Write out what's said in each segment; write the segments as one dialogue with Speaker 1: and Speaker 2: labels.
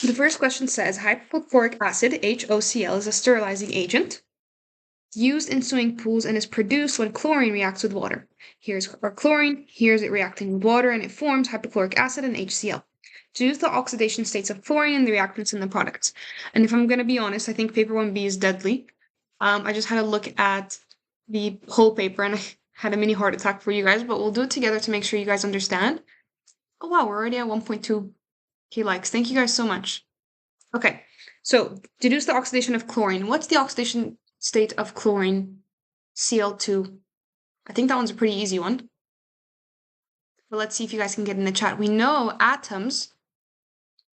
Speaker 1: The first question says hypochloric acid, HOCl, is a sterilizing agent used in swimming pools and is produced when chlorine reacts with water. Here's our chlorine, here's it reacting with water, and it forms hypochloric acid and HCl. Deduce the oxidation states of chlorine and the reactants in the products. And if I'm going to be honest, I think paper 1B is deadly. I just had a look at the whole paper and I had a mini heart attack for you guys, but we'll do it together to make sure you guys understand. Oh wow, we're already at 1.2k likes. Thank you guys so much. Okay, so deduce the oxidation of chlorine. What's the oxidation state of chlorine? Cl2. I think that one's a pretty easy one. But let's see if you guys can get in the chat. We know atoms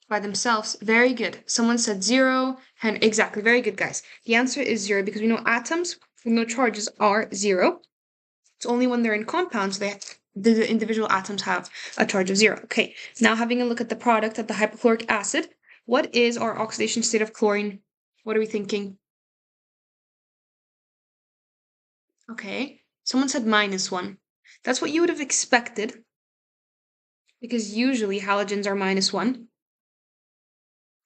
Speaker 1: by themselves. Very good. Someone said 0. And exactly. Very good, guys. The answer is 0 because we know atoms with no charges are 0. It's only when they're in compounds the individual atoms have a charge of 0. Okay, now having a look at the product of the hypochloric acid. What is our oxidation state of chlorine? What are we thinking? Okay, someone said -1. That's what you would have expected, because usually halogens are -1.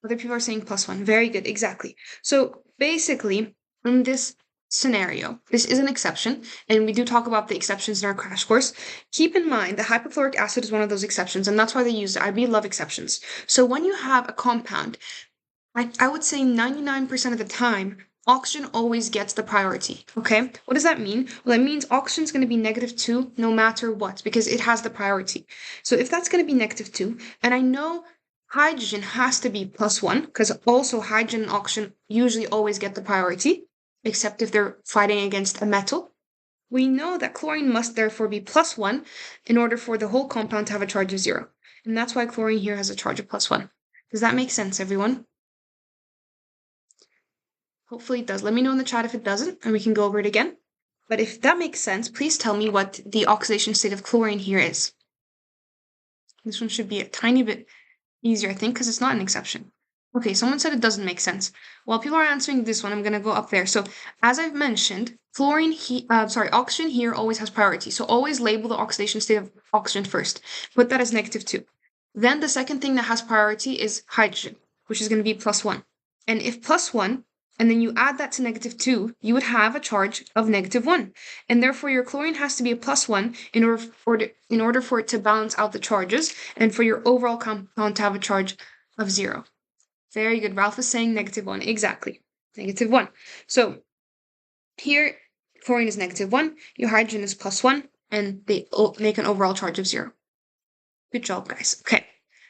Speaker 1: Other people are saying +1. Very good, exactly. So basically, in this scenario, this is an exception, and we do talk about the exceptions in our crash course. Keep in mind that hypochloric acid is one of those exceptions, and that's why they use it. IB love exceptions. So when you have a compound, I would say 99% of the time, oxygen always gets the priority, okay? What does that mean? Well, that means oxygen is going to be -2 no matter what, because it has the priority. So if that's going to be -2, and I know hydrogen has to be +1, because also hydrogen and oxygen usually always get the priority, except if they're fighting against a metal. We know that chlorine must therefore be +1 in order for the whole compound to have a charge of 0. And that's why chlorine here has a charge of +1. Does that make sense, everyone? Hopefully it does. Let me know in the chat if it doesn't, and we can go over it again. But if that makes sense, please tell me what the oxidation state of chlorine here is. This one should be a tiny bit easier, I think, because it's not an exception. Okay, someone said it doesn't make sense. While people are answering this one, I'm going to go up there. So as I've mentioned, oxygen here always has priority. So always label the oxidation state of oxygen first. Put that as -2. Then the second thing that has priority is hydrogen, which is going to be +1. And if +1, and then you add that to -2, you would have a charge of -1. And therefore your chlorine has to be a +1 in order for it to balance out the charges and for your overall compound to have a charge of 0. Very good. Ralph is saying -1. Exactly. -1. So here, chlorine is -1, your hydrogen is +1, and they make an overall charge of 0. Good job, guys. Okay.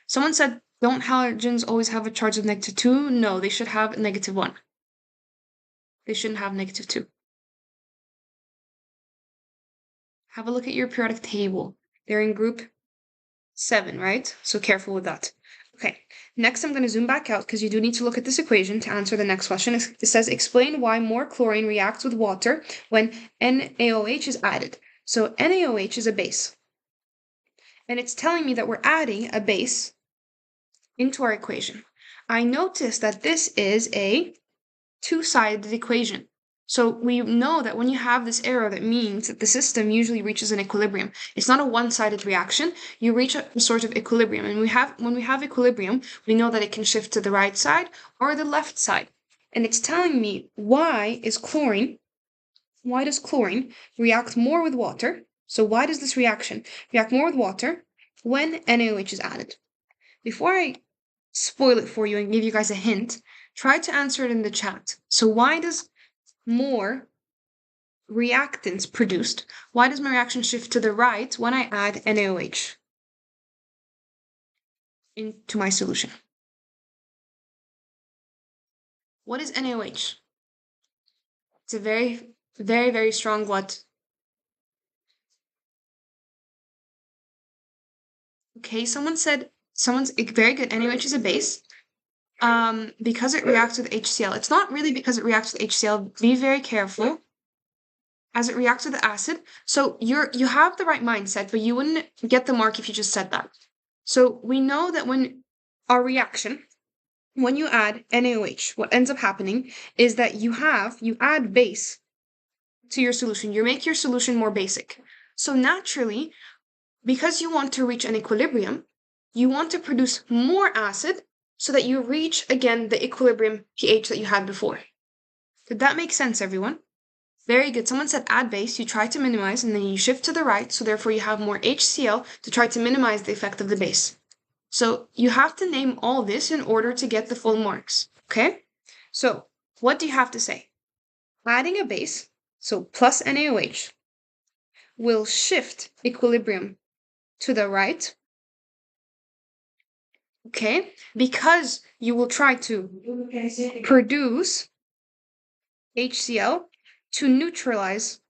Speaker 1: Someone said, don't halogens always have a charge of -2? No, they should have -1. They shouldn't have -2. Have a look at your periodic table. They're in group 7, right? So careful with that. Okay, next I'm going to zoom back out because you do need to look at this equation to answer the next question. It says, explain why more chlorine reacts with water when NaOH is added. So NaOH is a base. And it's telling me that we're adding a base into our equation. I notice that this is a two-sided equation. So we know that when you have this arrow, that means that the system usually reaches an equilibrium. It's not a one-sided reaction. You reach a sort of equilibrium. And when we have equilibrium, we know that it can shift to the right side or the left side. And it's telling me why does chlorine react more with water? So why does this reaction react more with water when NaOH is added? Before I spoil it for you and give you guys a hint, try to answer it in the chat. So why does more reactants produced, why does my reaction shift to the right when I add NaOH into my solution? What is NaOH? It's a very, very, very strong what? Okay, someone's very good. NaOH is a base. Because it reacts with HCl. It's not really because it reacts with HCl. Be very careful. As it reacts with the acid. So you have the right mindset, but you wouldn't get the mark if you just said that. So we know that when our reaction, when you add NaOH, what ends up happening is that you add base to your solution. You make your solution more basic. So naturally, because you want to reach an equilibrium, you want to produce more acid so that you reach, again, the equilibrium pH that you had before. Did that make sense, everyone? Very good. Someone said add base. You try to minimize, and then you shift to the right, so therefore you have more HCl to try to minimize the effect of the base. So you have to name all this in order to get the full marks, okay? So what do you have to say? Adding a base, so plus NaOH, will shift equilibrium to the right, okay? Because you will try to produce HCl to neutralize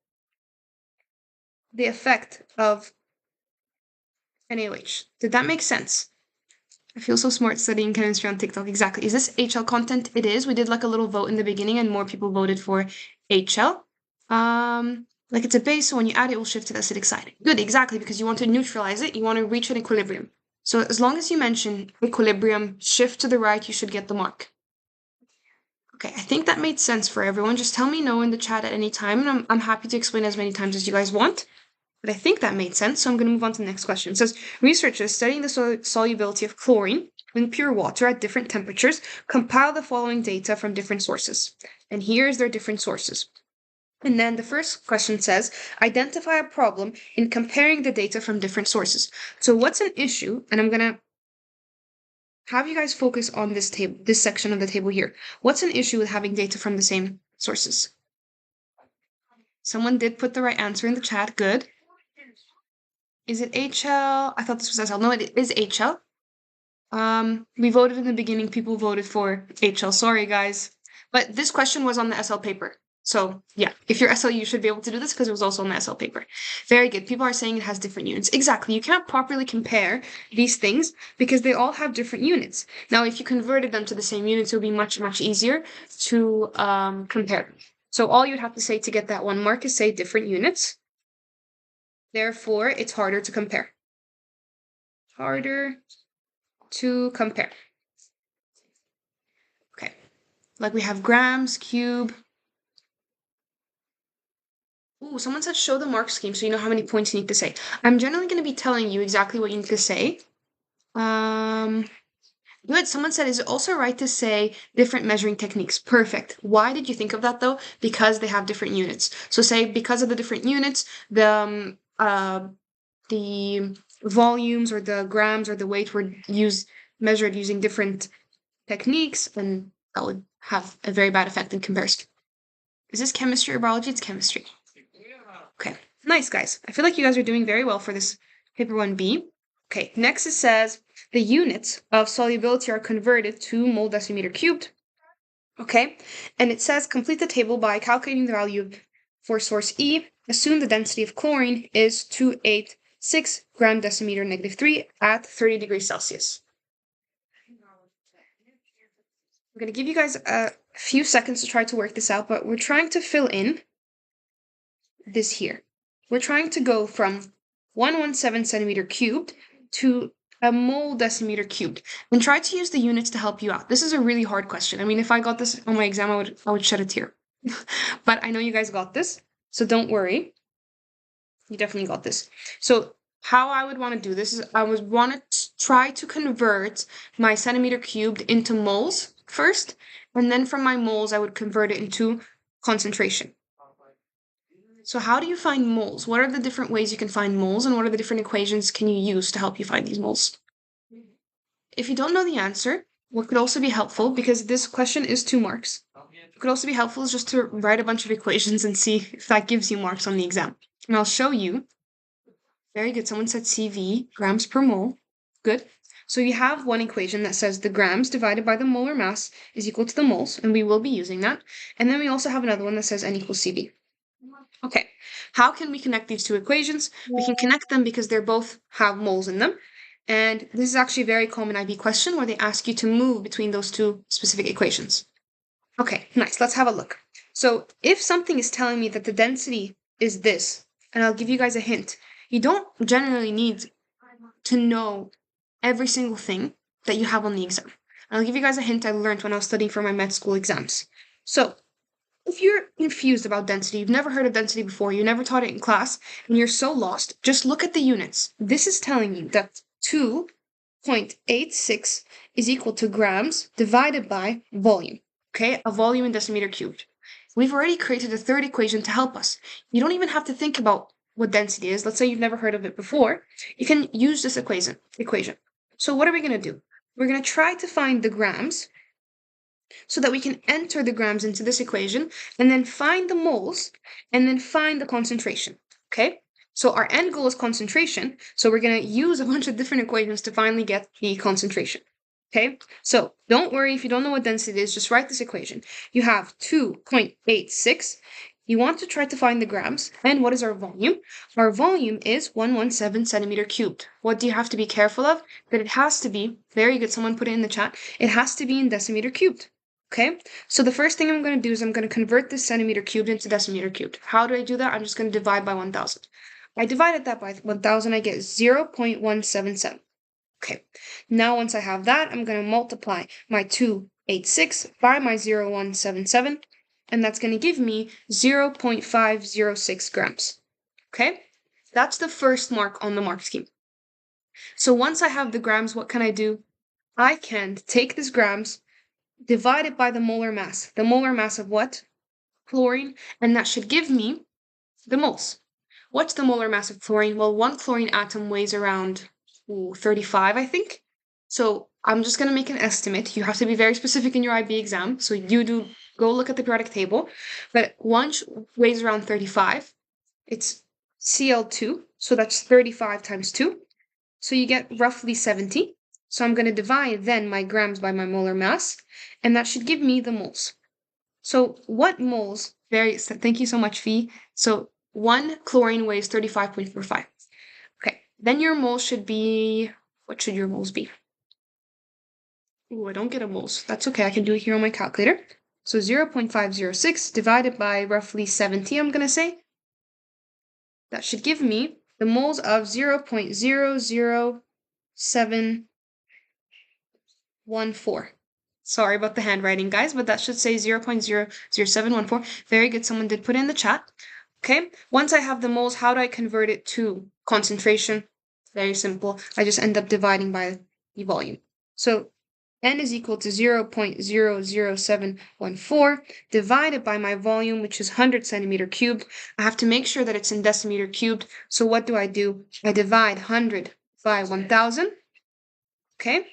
Speaker 1: the effect of NaOH. Did that make sense? I feel so smart studying chemistry on TikTok. Exactly. Is this HL content? It is. We did like a little vote in the beginning and more people voted for HL. Like it's a base, so when you add it, it will shift to the acidic side. Good, exactly, because you want to neutralize it. You want to reach an equilibrium. So as long as you mention equilibrium, shift to the right, you should get the mark. Okay, I think that made sense for everyone. Just tell me no in the chat at any time, and I'm happy to explain as many times as you guys want. But I think that made sense, so I'm going to move on to the next question. It says, researchers studying the solubility of chlorine in pure water at different temperatures compile the following data from different sources. And here's their different sources. And then the first question says, identify a problem in comparing the data from different sources. So what's an issue? And I'm going to have you guys focus on this table, this section of the table here. What's an issue with having data from the same sources? Someone did put the right answer in the chat. Good. Is it HL? I thought this was SL. No, it is HL. We voted in the beginning. People voted for HL. Sorry, guys. But this question was on the SL paper. So yeah, if you're SL, you should be able to do this because it was also on the SL paper. Very good. People are saying it has different units. Exactly. You can't properly compare these things because they all have different units. Now, if you converted them to the same units, it would be much, much easier to compare. So all you'd have to say to get that 1 mark is say different units. Therefore, it's harder to compare. Harder to compare. Okay. Like we have grams, cube. Ooh, someone said show the mark scheme so you know how many points you need to say. I'm generally going to be telling you exactly what you need to say. Good. Someone said, is it also right to say different measuring techniques? Perfect. Why did you think of that though? Because they have different units. So say because of the different units, the volumes or the grams or the weight were measured using different techniques, and that would have a very bad effect in comparison. Is this chemistry or biology? It's chemistry. Okay, nice, guys. I feel like you guys are doing very well for this paper 1B. Okay, next it says the units of solubility are converted to mole decimeter cubed. Okay, and it says complete the table by calculating the value for source E. Assume the density of chlorine is 286 gram decimeter negative 3 at 30 degrees Celsius. I'm going to give you guys a few seconds to try to work this out, but we're trying to fill in this here. We're trying to go from 117 centimeter cubed to a mole decimeter cubed, and try to use the units to help you out. This is a really hard question. I mean, if I got this on my exam, I would shed a tear. But I know you guys got this, so don't worry. You definitely got this. So how I would want to do this is I would want to try to convert my centimeter cubed into moles first, and then from my moles, I would convert it into concentration. So how do you find moles? What are the different ways you can find moles, and what are the different equations can you use to help you find these moles? If you don't know the answer, what could also be helpful, because this question is 2 marks, what could also be helpful is just to write a bunch of equations and see if that gives you marks on the exam. And I'll show you. Very good. Someone said CV, grams per mole. Good. So you have one equation that says the grams divided by the molar mass is equal to the moles, and we will be using that. And then we also have another one that says N equals CV. Okay, how can we connect these 2 equations? We can connect them because they both have moles in them. And this is actually a very common IB question where they ask you to move between those 2 specific equations. Okay, nice. Let's have a look. So if something is telling me that the density is this, and I'll give you guys a hint, you don't generally need to know every single thing that you have on the exam. And I'll give you guys a hint I learned when I was studying for my med school exams. So if you're confused about density, you've never heard of density before, you never taught it in class, and you're so lost, just look at the units. This is telling you that 2 0.86 is equal to grams divided by volume. Okay, a volume in decimeter cubed. We've already created a third equation to help us. You don't even have to think about what density is. Let's say you've never heard of it before. You can use this equation. So what are we going to do? We're going to try to find the grams so that we can enter the grams into this equation and then find the moles and then find the concentration. Okay? So our end goal is concentration. So we're going to use a bunch of different equations to finally get the concentration. Okay? So don't worry if you don't know what density is, just write this equation. You have 2.86. You want to try to find the grams. And what is our volume? Our volume is 117 centimeter cubed. What do you have to be careful of? That it has to be, very good, someone put it in the chat, it has to be in decimeter cubed. Okay, so the first thing I'm going to do is I'm going to convert this centimeter cubed into decimeter cubed. How do I do that? I'm just going to divide by 1,000. I divided that by 1,000, I get 0.177. Okay, now once I have that, I'm going to multiply my 286 by my 0.177, and that's going to give me 0.506 grams. Okay, that's the first mark on the mark scheme. So once I have the grams, what can I do? I can take this grams, divide it by the molar mass. The molar mass of what? Chlorine, and that should give me the moles. What's the molar mass of chlorine? Well, one chlorine atom weighs around 35, I think. So I'm just going to make an estimate. You have to be very specific in your IB exam. So you do go look at the periodic table. But one weighs around 35. It's Cl2. So that's 35 times 2. So you get roughly 70. So I'm going to divide then my grams by my molar mass. And that should give me the moles. So what moles? Thank you so much, Fee. So one chlorine weighs 35.45. Okay, then your moles should be, what should your moles be? Ooh, I don't get a moles. That's okay, I can do it here on my calculator. So 0.506 divided by roughly 70, I'm going to say. That should give me the moles of 0.00714. Sorry about the handwriting, guys, but that should say 0.00714. Very good, someone did put it in the chat. Okay, once I have the moles, how do I convert it to concentration? Very simple. I just end up dividing by the volume. So N is equal to 0.00714 divided by my volume, which is 100 centimeter cubed. I have to make sure that it's in decimeter cubed. So what do? I divide 100 by 1,000. Okay,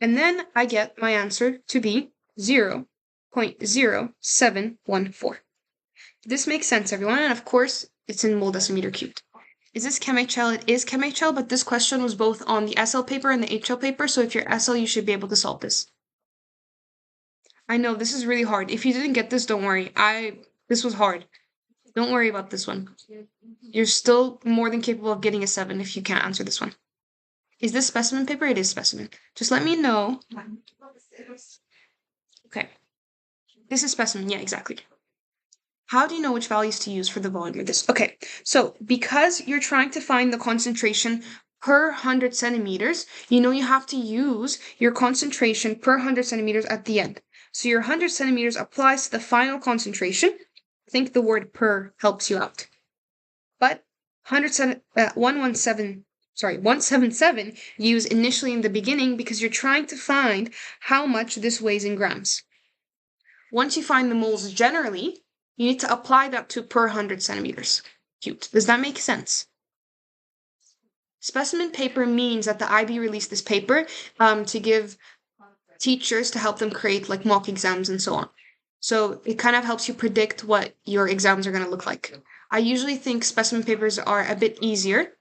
Speaker 1: and then I get my answer to be 0.0714. This makes sense, everyone, and of course, it's in mole decimeter cubed. Is this Chem HL? It is Chem HL, but this question was both on the SL paper and the HL paper, so if you're SL, you should be able to solve this. I know, this is really hard. If you didn't get this, don't worry. This was hard. Don't worry about this one. You're still more than capable of getting a 7 if you can't answer this one. Is this specimen paper? It is specimen. Just let me know. Okay. This is specimen. Yeah, exactly. How do you know which values to use for the volume of this? Okay, so because you're trying to find the concentration per 100 centimeters, you know you have to use your concentration per 100 centimeters at the end. So your 100 centimeters applies to the final concentration. I think the word per helps you out. But 177 use initially in the beginning because you're trying to find how much this weighs in grams. Once you find the moles generally, you need to apply that to per 100 centimeters cubed. Does that make sense? Specimen paper means that the IB released this paper to give teachers to help them create like mock exams and so on. So it kind of helps you predict what your exams are going to look like. I usually think specimen papers are a bit easier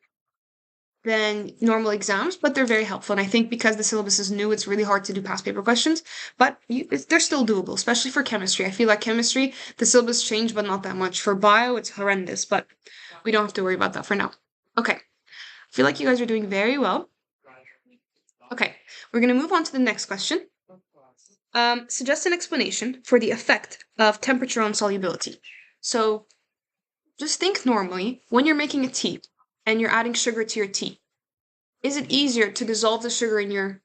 Speaker 1: than normal exams, but they're very helpful. And I think because the syllabus is new, it's really hard to do past paper questions, but they're still doable, especially for chemistry. I feel like chemistry, the syllabus changed, but not that much. For bio, it's horrendous, but we don't have to worry about that for now. Okay, I feel like you guys are doing very well. Okay, we're going to move on to the next question. Suggest an explanation for the effect of temperature on solubility. So just think normally, when you're making a tea, and you're adding sugar to your tea. Is it easier to dissolve the sugar in your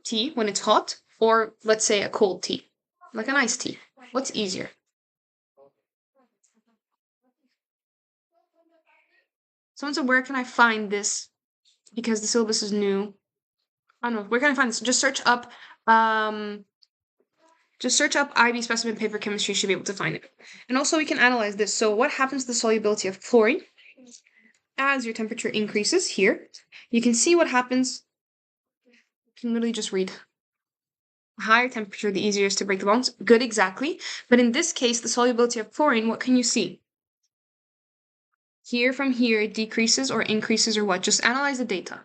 Speaker 1: tea when it's hot, or let's say a cold tea, like an iced tea? What's easier? Someone said, where can I find this? Because the syllabus is new. I don't know, where can I find this? Just search up IB specimen paper chemistry, you should be able to find it. And also we can analyze this. So what happens to the solubility of chlorine as your temperature increases here? You can see what happens. You can literally just read. Higher temperature, the easier it is to break the bonds. Good, exactly. But in this case, the solubility of chlorine, what can you see? Here from here, it decreases or increases or what? Just analyze the data.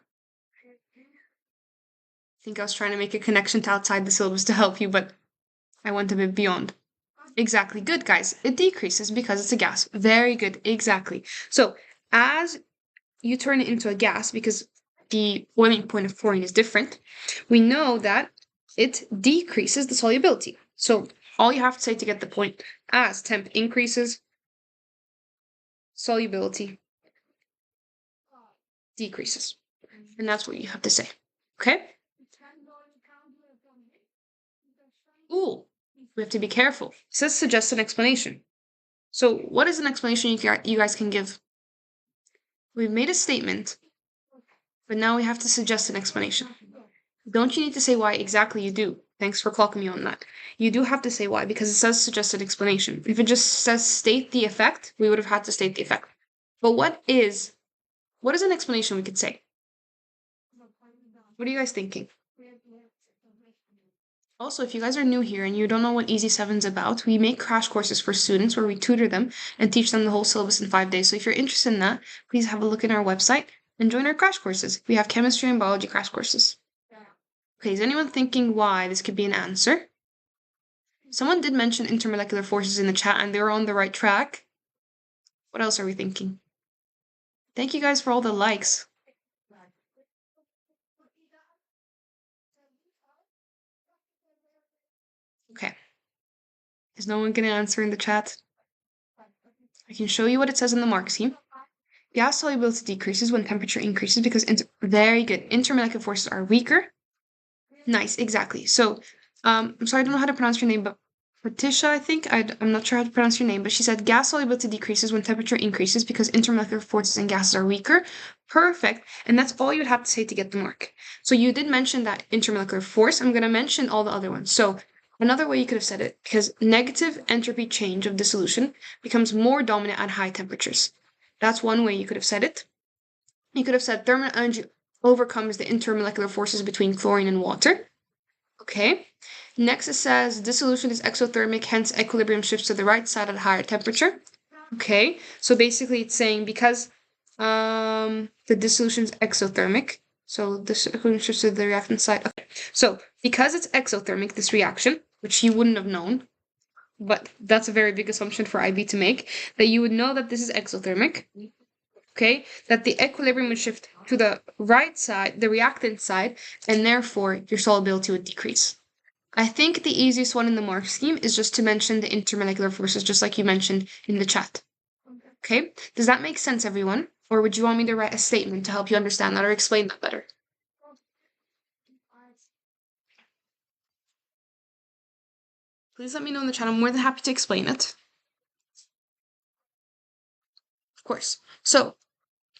Speaker 1: I think I was trying to make a connection to outside the syllabus to help you, but I went a bit beyond. Exactly. Good, guys. It decreases because it's a gas. Very good. Exactly. So as you turn it into a gas, because the boiling point of chlorine is different, we know that it decreases the solubility. So all you have to say to get the point, as temp increases, solubility decreases. And that's what you have to say. Okay? Ooh, we have to be careful. It says suggest an explanation. So what is an explanation you guys can give? We've made a statement, but now we have to suggest an explanation. Don't you need to say why exactly you do? Thanks for clocking me on that. You do have to say why, because it says suggest an explanation. If it just says state the effect, we would have had to state the effect. But what is an explanation we could say? What are you guys thinking? Also, if you guys are new here and you don't know what Easy 7 is about, we make crash courses for students where we tutor them and teach them the whole syllabus in 5 days. So if you're interested in that, please have a look at our website and join our crash courses. We have chemistry and biology crash courses. Okay, is anyone thinking why this could be an answer? Someone did mention intermolecular forces in the chat and they were on the right track. What else are we thinking? Thank you guys for all the likes. Okay. Is no one going to answer in the chat? I can show you what it says in the mark scheme. Gas solubility decreases when temperature increases because very good. Intermolecular forces are weaker. Nice, exactly. So, I'm sorry, I don't know how to pronounce your name, but Patricia, I think. I'm not sure how to pronounce your name, but she said gas solubility decreases when temperature increases because intermolecular forces and gases are weaker. Perfect. And that's all you would have to say to get the mark. So you did mention that intermolecular force. I'm going to mention all the other ones. So another way you could have said it, because negative entropy change of dissolution becomes more dominant at high temperatures. That's one way you could have said it. You could have said thermal energy overcomes the intermolecular forces between chlorine and water. Okay. Next it says dissolution is exothermic, hence equilibrium shifts to the right side at higher temperature. Okay. So basically it's saying because the dissolution is exothermic, so this equilibrium shifts to the reactant side. Okay. So because it's exothermic, this reaction, which you wouldn't have known, but that's a very big assumption for IB to make, that you would know that this is exothermic. Okay, that the equilibrium would shift to the right side, the reactant side, and therefore your solubility would decrease. I think the easiest one in the mark scheme is just to mention the intermolecular forces, just like you mentioned in the chat. Okay, does that make sense, everyone? Or would you want me to write a statement to help you understand that or explain that better? Please let me know in the chat. I'm more than happy to explain it. Of course. So,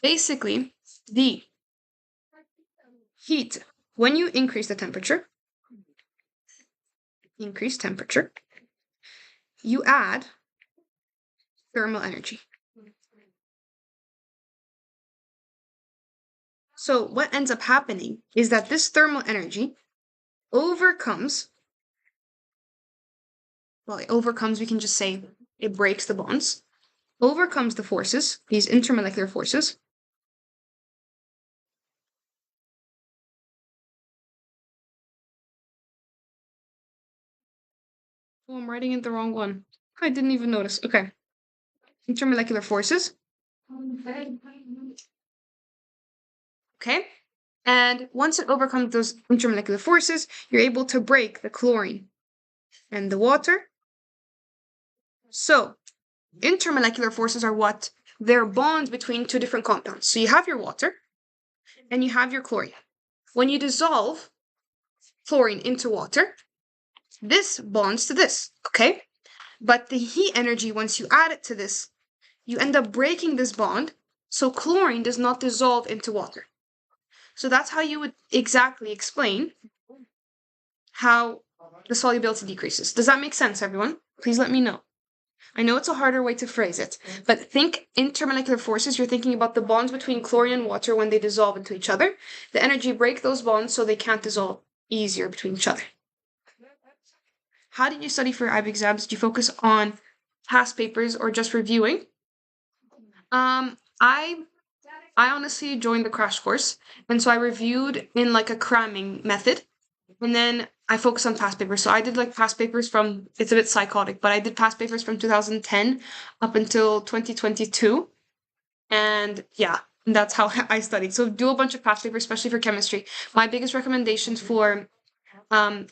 Speaker 1: basically, the heat, when you increase the temperature, you add thermal energy. So what ends up happening is that this thermal energy overcomes, we can just say it breaks the bonds, overcomes the forces, these intermolecular forces. Oh, I'm writing it the wrong one. I didn't even notice. Okay. Intermolecular forces. Okay. And once it overcomes those intermolecular forces, you're able to break the chlorine and the water. So intermolecular forces are what? They're bonds between two different compounds. So you have your water and you have your chlorine. When you dissolve chlorine into water, this bonds to this, okay? But the heat energy, once you add it to this, you end up breaking this bond, so chlorine does not dissolve into water. So that's how you would exactly explain how the solubility decreases. Does that make sense, everyone? Please let me know. I know it's a harder way to phrase it, but think intermolecular forces. You're thinking about the bonds between chlorine and water when they dissolve into each other. The energy break those bonds so they can't dissolve easier between each other. How did you study for IB exams? Did you focus on past papers or just reviewing? I honestly joined the crash course, and so I reviewed in like a cramming method, and then I focused on past papers. So I did like past papers from, it's a bit psychotic, but I did past papers from 2010 up until 2022, and yeah, that's how I studied. So do a bunch of past papers, especially for chemistry. My biggest recommendations for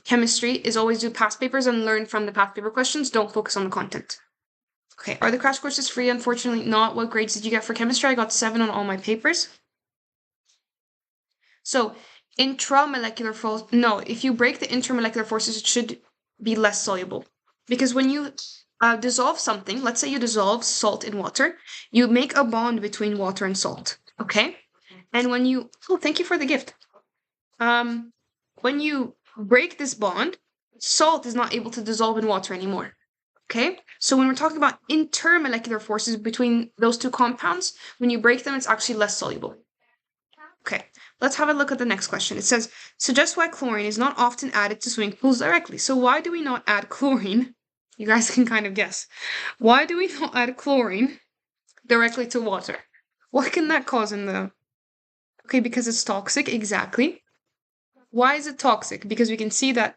Speaker 1: chemistry is always do past papers and learn from the past paper questions. Don't focus on the content. Okay, are the crash courses free? Unfortunately not. What grades did you get for chemistry? I got 7 on all my papers. So intramolecular force, no, if you break the intermolecular forces, it should be less soluble. Because when you dissolve something, let's say you dissolve salt in water, you make a bond between water and salt, okay? And when you, oh, thank you for the gift. When you break this bond, salt is not able to dissolve in water anymore. Okay, so when we're talking about intermolecular forces between those two compounds, when you break them, it's actually less soluble. Okay, let's have a look at the next question. It says, suggest why chlorine is not often added to swimming pools directly. So why do we not add chlorine? You guys can kind of guess. Why do we not add chlorine directly to water? What can that cause in the... Okay, because it's toxic, exactly. Why is it toxic? Because we can see that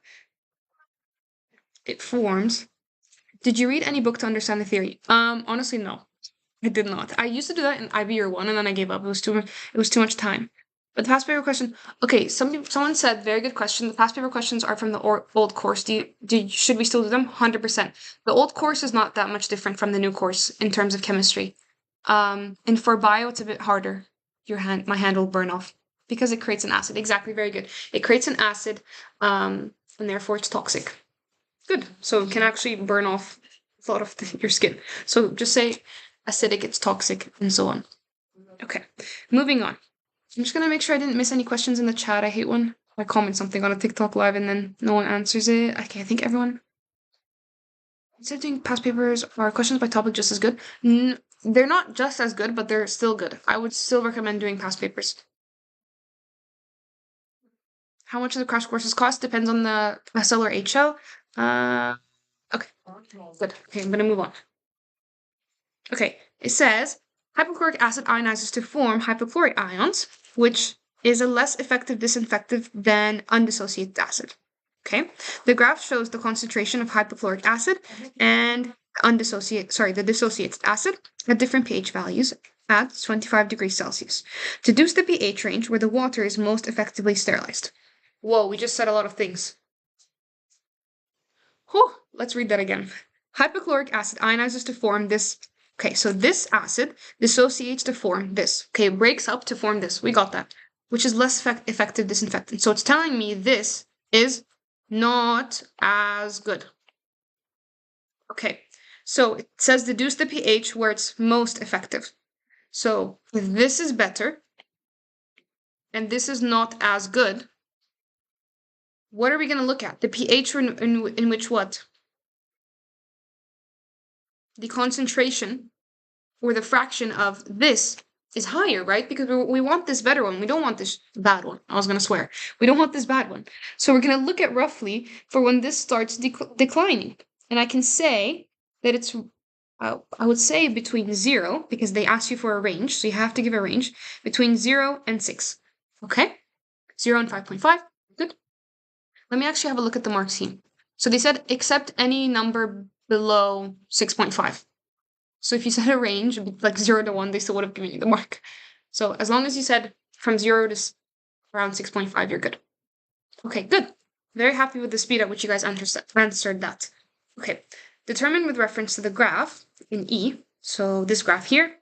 Speaker 1: it forms... Did you read any book to understand the theory? Honestly, no. I did not. I used to do that in IB year 1, and then I gave up. It was too much time. But the past paper question, okay, someone said, very good question. The past paper questions are from the old course. Should we still do them? 100%. The old course is not that much different from the new course in terms of chemistry. And for bio, it's a bit harder. My hand will burn off because it creates an acid. Exactly, very good. It creates an acid, and therefore it's toxic. Good. So it can actually burn off a lot of your skin. So just say acidic, it's toxic, and so on. Okay, moving on. I'm just gonna make sure I didn't miss any questions in the chat. I hate when I comment something on a TikTok live and then no one answers it. Okay, I think everyone... Instead of doing past papers, are questions by topic just as good? They're not just as good, but they're still good. I would still recommend doing past papers. How much do the crash courses cost? Depends on the SL or HL. Okay, good. Okay, I'm gonna move on. Okay, it says hypochloric acid ionizes to form hypochlorite ions, which is a less effective disinfectant than undissociated acid. Okay, the graph shows the concentration of hypochloric acid and the dissociated acid at different pH values at 25 degrees Celsius. Deduce the pH range where the water is most effectively sterilized. Whoa, we just said a lot of things. Whew, let's read that again. Hypochloric acid ionizes to form this. Okay, so this acid dissociates to form this. Okay, it breaks up to form this. We got that, which is less effective disinfectant. So it's telling me this is not as good. Okay, so it says deduce the pH where it's most effective. So if this is better and this is not as good, what are we going to look at? The pH in which what? The concentration or the fraction of this is higher, right? Because we want this better one. We don't want this bad one. I was going to swear. We don't want this bad one. So we're going to look at roughly for when this starts declining. And I can say that it's, I would say between 0, because they ask you for a range, so you have to give a range, between 0 and 6. Okay? 0 and 5.5. Good. Let me actually have a look at the mark scheme. So they said accept any number below 6.5. So if you said a range, like 0 to 1, they still would have given you the mark. So as long as you said from 0 to around 6.5, you're good. Okay, good. Very happy with the speed at which you guys answered that. Okay, determine with reference to the graph in E, so this graph here,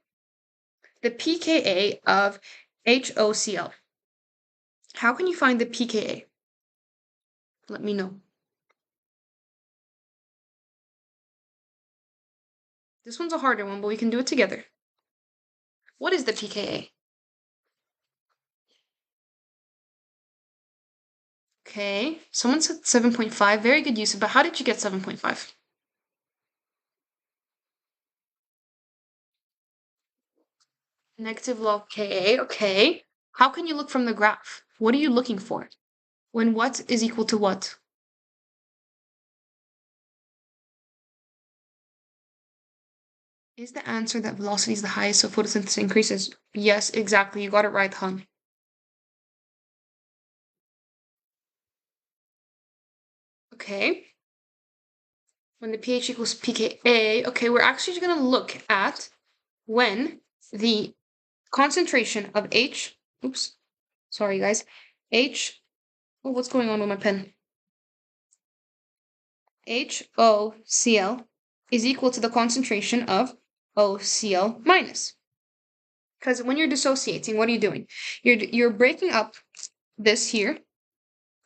Speaker 1: the pKa of HOCl. How can you find the pKa? Let me know. This one's a harder one, but we can do it together. What is the pKa? Okay, someone said 7.5. Very good, Yusuf, but how did you get 7.5? Negative log Ka, okay. How can you look from the graph? What are you looking for? When what is equal to what? Is the answer that velocity is the highest, so photosynthesis increases? Yes, exactly. You got it right, hon. Okay. When the pH equals pKa, okay, we're actually going to look at when the concentration of H, oops, sorry guys, oh, what's going on with my pen? HOCl is equal to the concentration of OCl minus. Because when you're dissociating, what are you doing? You're breaking up this here,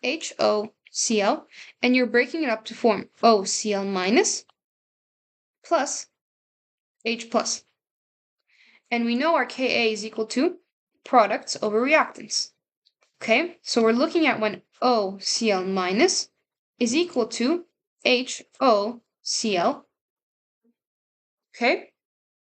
Speaker 1: HOCl, and you're breaking it up to form OCl minus plus H plus. And we know our Ka is equal to products over reactants. Okay, so we're looking at when OCl minus is equal to HOCl. Okay,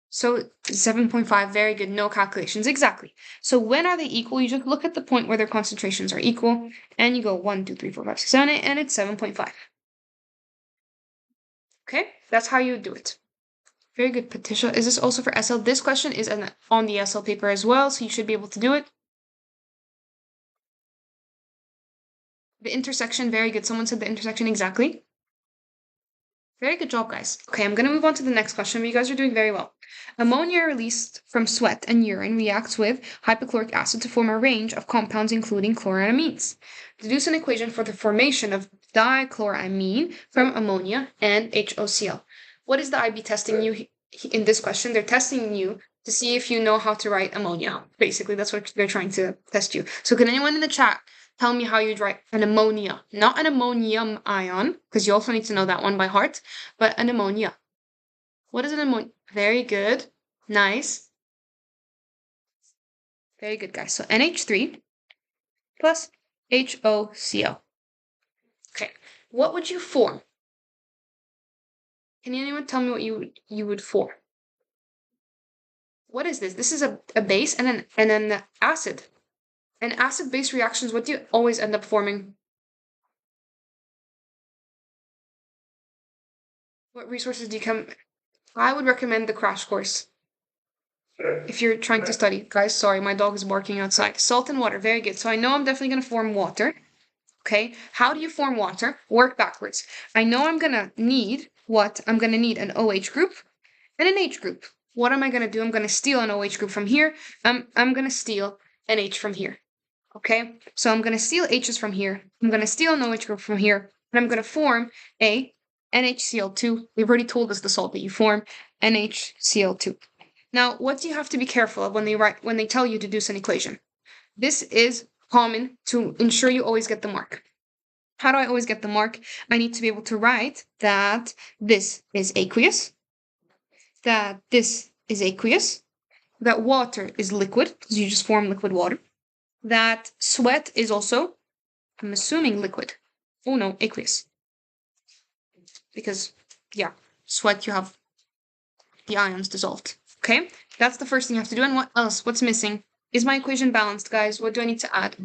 Speaker 1: so 7.5, very good, no calculations, exactly. So when are they equal? You just look at the point where their concentrations are equal, and you go 1, 2, 3, 4, 5, 6, 7, 8, and it's 7.5. Okay, that's how you do it. Very good, Patricia. Is this also for SL? This question is on the SL paper as well, so you should be able to do it. The intersection, very good. Someone said the intersection, exactly. Very good job, guys. Okay, I'm going to move on to the next question, but you guys are doing very well. Ammonia released from sweat and urine reacts with hypochloric acid to form a range of compounds including chloramines. Deduce an equation for the formation of dichloramine from ammonia and HOCl. What is the IB testing you in this question? They're testing you to see if you know how to write ammonia. Basically, that's what they're trying to test you. So can anyone in the chat tell me how you'd write an ammonia, not an ammonium ion, because you also need to know that one by heart, but an ammonia. What is an ammonia? Very good. Nice. Very good, guys. So NH3 plus HOCl. Okay. What would you form? Can anyone tell me what you would form? What is this? This is a base and an acid. And acid-base reactions, what do you always end up forming? What resources do you come? I would recommend the crash course if you're trying to study. Guys, sorry, my dog is barking outside. Salt and water, very good. So I know I'm definitely going to form water. Okay, how do you form water? Work backwards. I know I'm going to need what? I'm going to need an OH group and an H group. What am I going to do? I'm going to steal an OH group from here. I'm going to steal an H from here. Okay, so I'm going to steal H's from here. I'm going to steal an OH group from here. And I'm going to form a NHCl2. They've already told us the salt that you form, NHCl2. Now, what do you have to be careful of when they tell you to deduce an equation? This is common to ensure you always get the mark. How do I always get the mark? I need to be able to write that this is aqueous, that this is aqueous, that water is liquid, because you just form liquid water, that sweat is also, I'm assuming, liquid. Oh no, aqueous. Because, yeah, sweat, you have the ions dissolved. Okay, that's the first thing you have to do. And what else? What's missing? Is my equation balanced, guys? What do I need to add?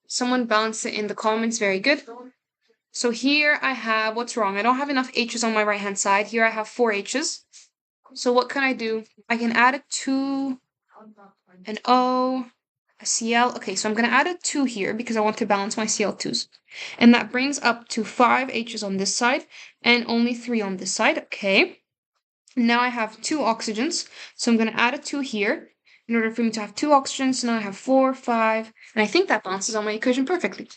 Speaker 1: Someone balance it in the comments. Very good. So here I have, what's wrong? I don't have enough H's on my right-hand side. Here I have 4 H's. So what can I do? I can add a 2, an O, a Cl. Okay, so I'm going to add a 2 here because I want to balance my Cl2s. And that brings up to 5 H's on this side and only 3 on this side. Okay. Now I have 2 oxygens. So I'm going to add a 2 here in order for me to have 2 oxygens. So now I have 4, 5, and I think that balances on my equation perfectly.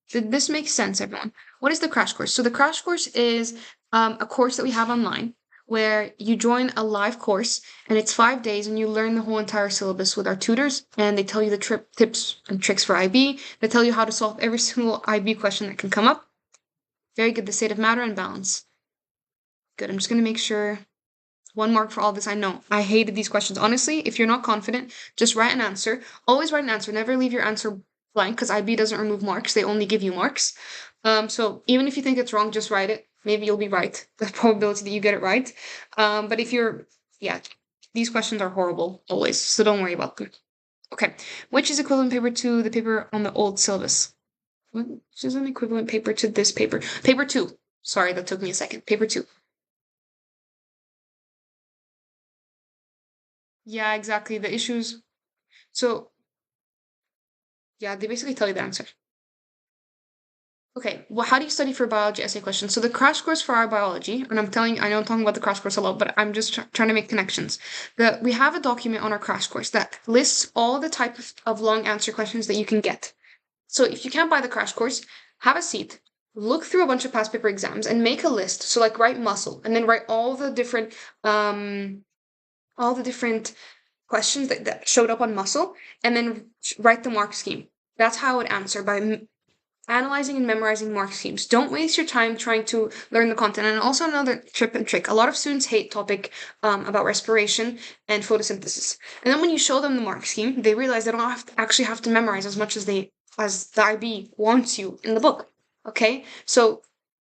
Speaker 1: Did this make sense, everyone? What is the crash course? So the crash course is a course that we have online where you join a live course and it's 5 days and you learn the whole entire syllabus with our tutors and they tell you the tips and tricks for IB. They tell you how to solve every single IB question that can come up. Very good, the state of matter and balance. Good, I'm just going to make sure. 1 mark for all this. I know. I hated these questions. Honestly, if you're not confident, just write an answer. Always write an answer. Never leave your answer blank because IB doesn't remove marks. They only give you marks. So even if you think it's wrong, just write it. Maybe you'll be right. The probability that you get it right. But if yeah, these questions are horrible always. So don't worry about them. Okay. Which is equivalent paper to the paper on the old syllabus? Which is an equivalent paper to this paper? Paper 2. Sorry, that took me a second. Paper 2. Yeah, exactly. The issues. So, yeah, they basically tell you the answer. Okay, well, how do you study for biology essay questions? So the crash course for our biology, and I know I'm talking about the crash course a lot, but I'm just trying to make connections. We have a document on our crash course that lists all the type of long answer questions that you can get. So if you can't buy the crash course, have a seat, look through a bunch of past paper exams, and make a list. So like write muscle, and then write all the different questions that showed up on muscle, and then write the mark scheme. That's how I would answer, by analyzing and memorizing mark schemes. Don't waste your time trying to learn the content. And also another tip and trick. A lot of students hate topic about respiration and photosynthesis. And then when you show them the mark scheme, they realize they don't actually have to memorize as much as the IB wants you in the book. Okay? So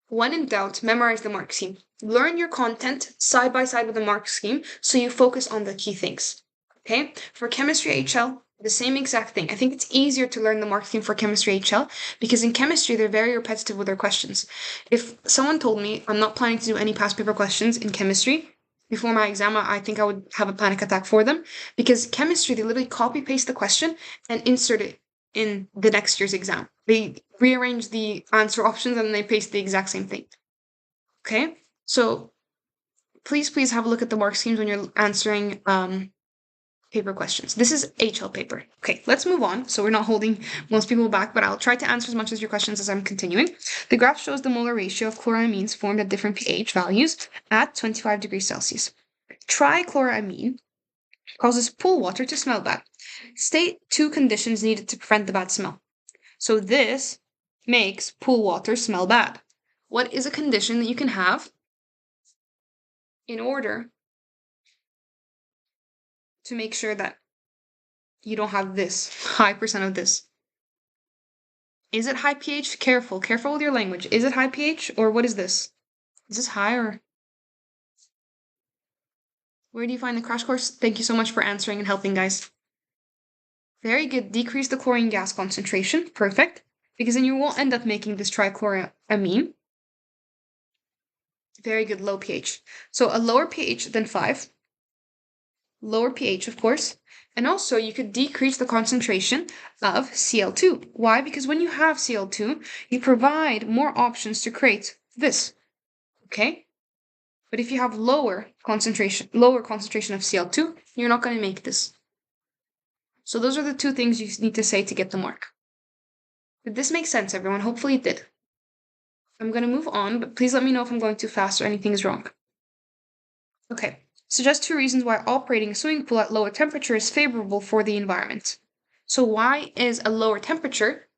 Speaker 1: when in doubt, memorize the mark scheme. Learn your content side by side with the mark scheme so you focus on the key things. Okay? For chemistry HL, the same exact thing. I think it's easier to learn the mark scheme for chemistry HL because in chemistry, they're very repetitive with their questions. If someone told me I'm not planning to do any past paper questions in chemistry before my exam, I think I would have a panic attack for them, because chemistry, they literally copy paste the question and insert it in the next year's exam. They rearrange the answer options and they paste the exact same thing. Okay? So please have a look at the mark schemes when you're answering paper questions. This is HL paper. Okay, let's move on. So we're not holding most people back, but I'll try to answer as much of your questions as I'm continuing. The graph shows the molar ratio of chloramines formed at different pH values at 25 degrees Celsius. Trichloramine causes pool water to smell bad. State 2 conditions needed to prevent the bad smell. So this makes pool water smell bad. What is a condition that you can have in order to make sure that you don't have this high percent of this? Is it high pH? Careful with your language. Is it high pH or what is this? Is this high or? Where do you find the crash course? Thank you so much for answering and helping, guys. Very good. Decrease the chlorine gas concentration. Perfect. Because then you won't end up making this trichloramine. Very good. Low pH. So a lower pH than 5. Lower pH, of course. And also, you could decrease the concentration of Cl2. Why? Because when you have Cl2, you provide more options to create this. Okay? But if you have lower concentration of Cl2, you're not going to make this. So those are the 2 things you need to say to get the mark. Did this make sense, everyone? Hopefully it did. I'm going to move on, but please let me know if I'm going too fast or anything is wrong. Okay. Suggest 2 reasons why operating a swimming pool at lower temperature is favorable for the environment. So why is a lower temperature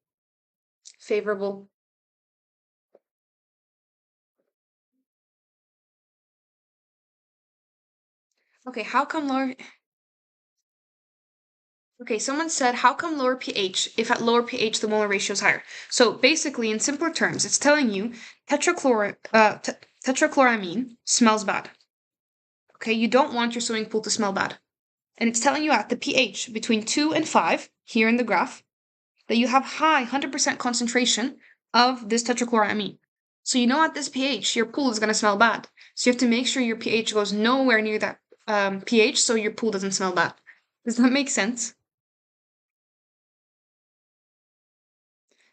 Speaker 1: favorable? Okay, how come lower? Okay, someone said, how come lower pH if at lower pH the molar ratio is higher? So basically, in simpler terms, it's telling you tetrachloramine smells bad. Okay, you don't want your swimming pool to smell bad. And it's telling you at the pH between 2 and 5, here in the graph, that you have high 100% concentration of this tetrachloramine. So you know at this pH, your pool is going to smell bad. So you have to make sure your pH goes nowhere near that pH so your pool doesn't smell bad. Does that make sense?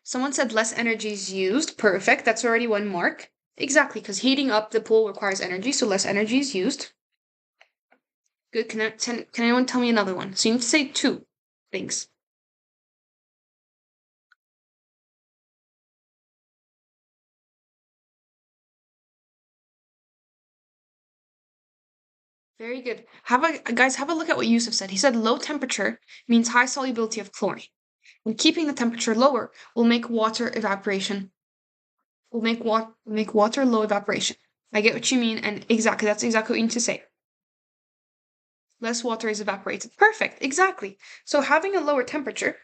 Speaker 1: Someone said less energy is used. Perfect. That's already 1 mark. Exactly, because heating up the pool requires energy, so less energy is used. Good. Can anyone tell me another one? So you need to say 2 things. Very good. Guys, have a look at what Yusuf said. He said low temperature means high solubility of chlorine. And keeping the temperature lower will make water evaporation. Will make water low evaporation. I get what you mean, and exactly, that's exactly what you need to say. Less water is evaporated. Perfect, exactly. So having a lower temperature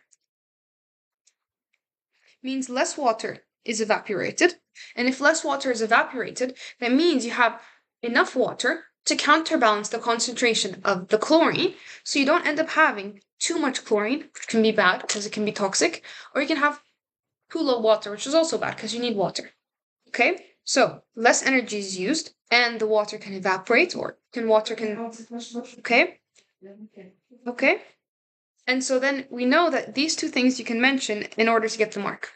Speaker 1: means less water is evaporated. And if less water is evaporated, that means you have enough water to counterbalance the concentration of the chlorine, so you don't end up having too much chlorine, which can be bad because it can be toxic, or you can have too low water, which is also bad because you need water. Okay, so less energy is used, and the water can evaporate, or okay, okay. And so then we know that these two things you can mention in order to get the mark.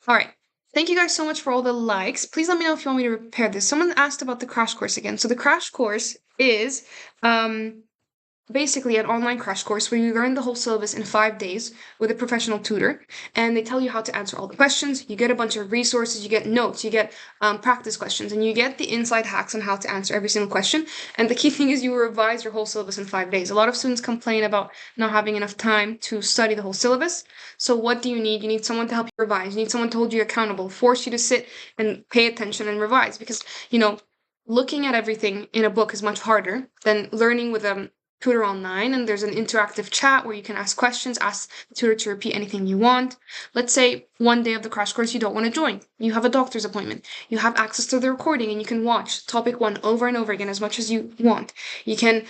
Speaker 1: All right. Thank you guys so much for all the likes. Please let me know if you want me to repair this. Someone asked about the crash course again. So the crash course is basically an online crash course where you learn the whole syllabus in 5 days with a professional tutor, and they tell you how to answer all the questions. You get a bunch of resources, you get notes, you get practice questions, and you get the inside hacks on how to answer every single question. And the key thing is you revise your whole syllabus in 5 days. A lot of students complain about not having enough time to study the whole syllabus. So what do you need? You need someone to help you revise. You need someone to hold you accountable, force you to sit and pay attention and revise, because, looking at everything in a book is much harder than learning with a tutor online, and there's an interactive chat where you can ask questions, ask the tutor to repeat anything you want. Let's say one day of the crash course you don't want to join. You have a doctor's appointment. You have access to the recording and you can watch topic 1 over and over again as much as you want. You can,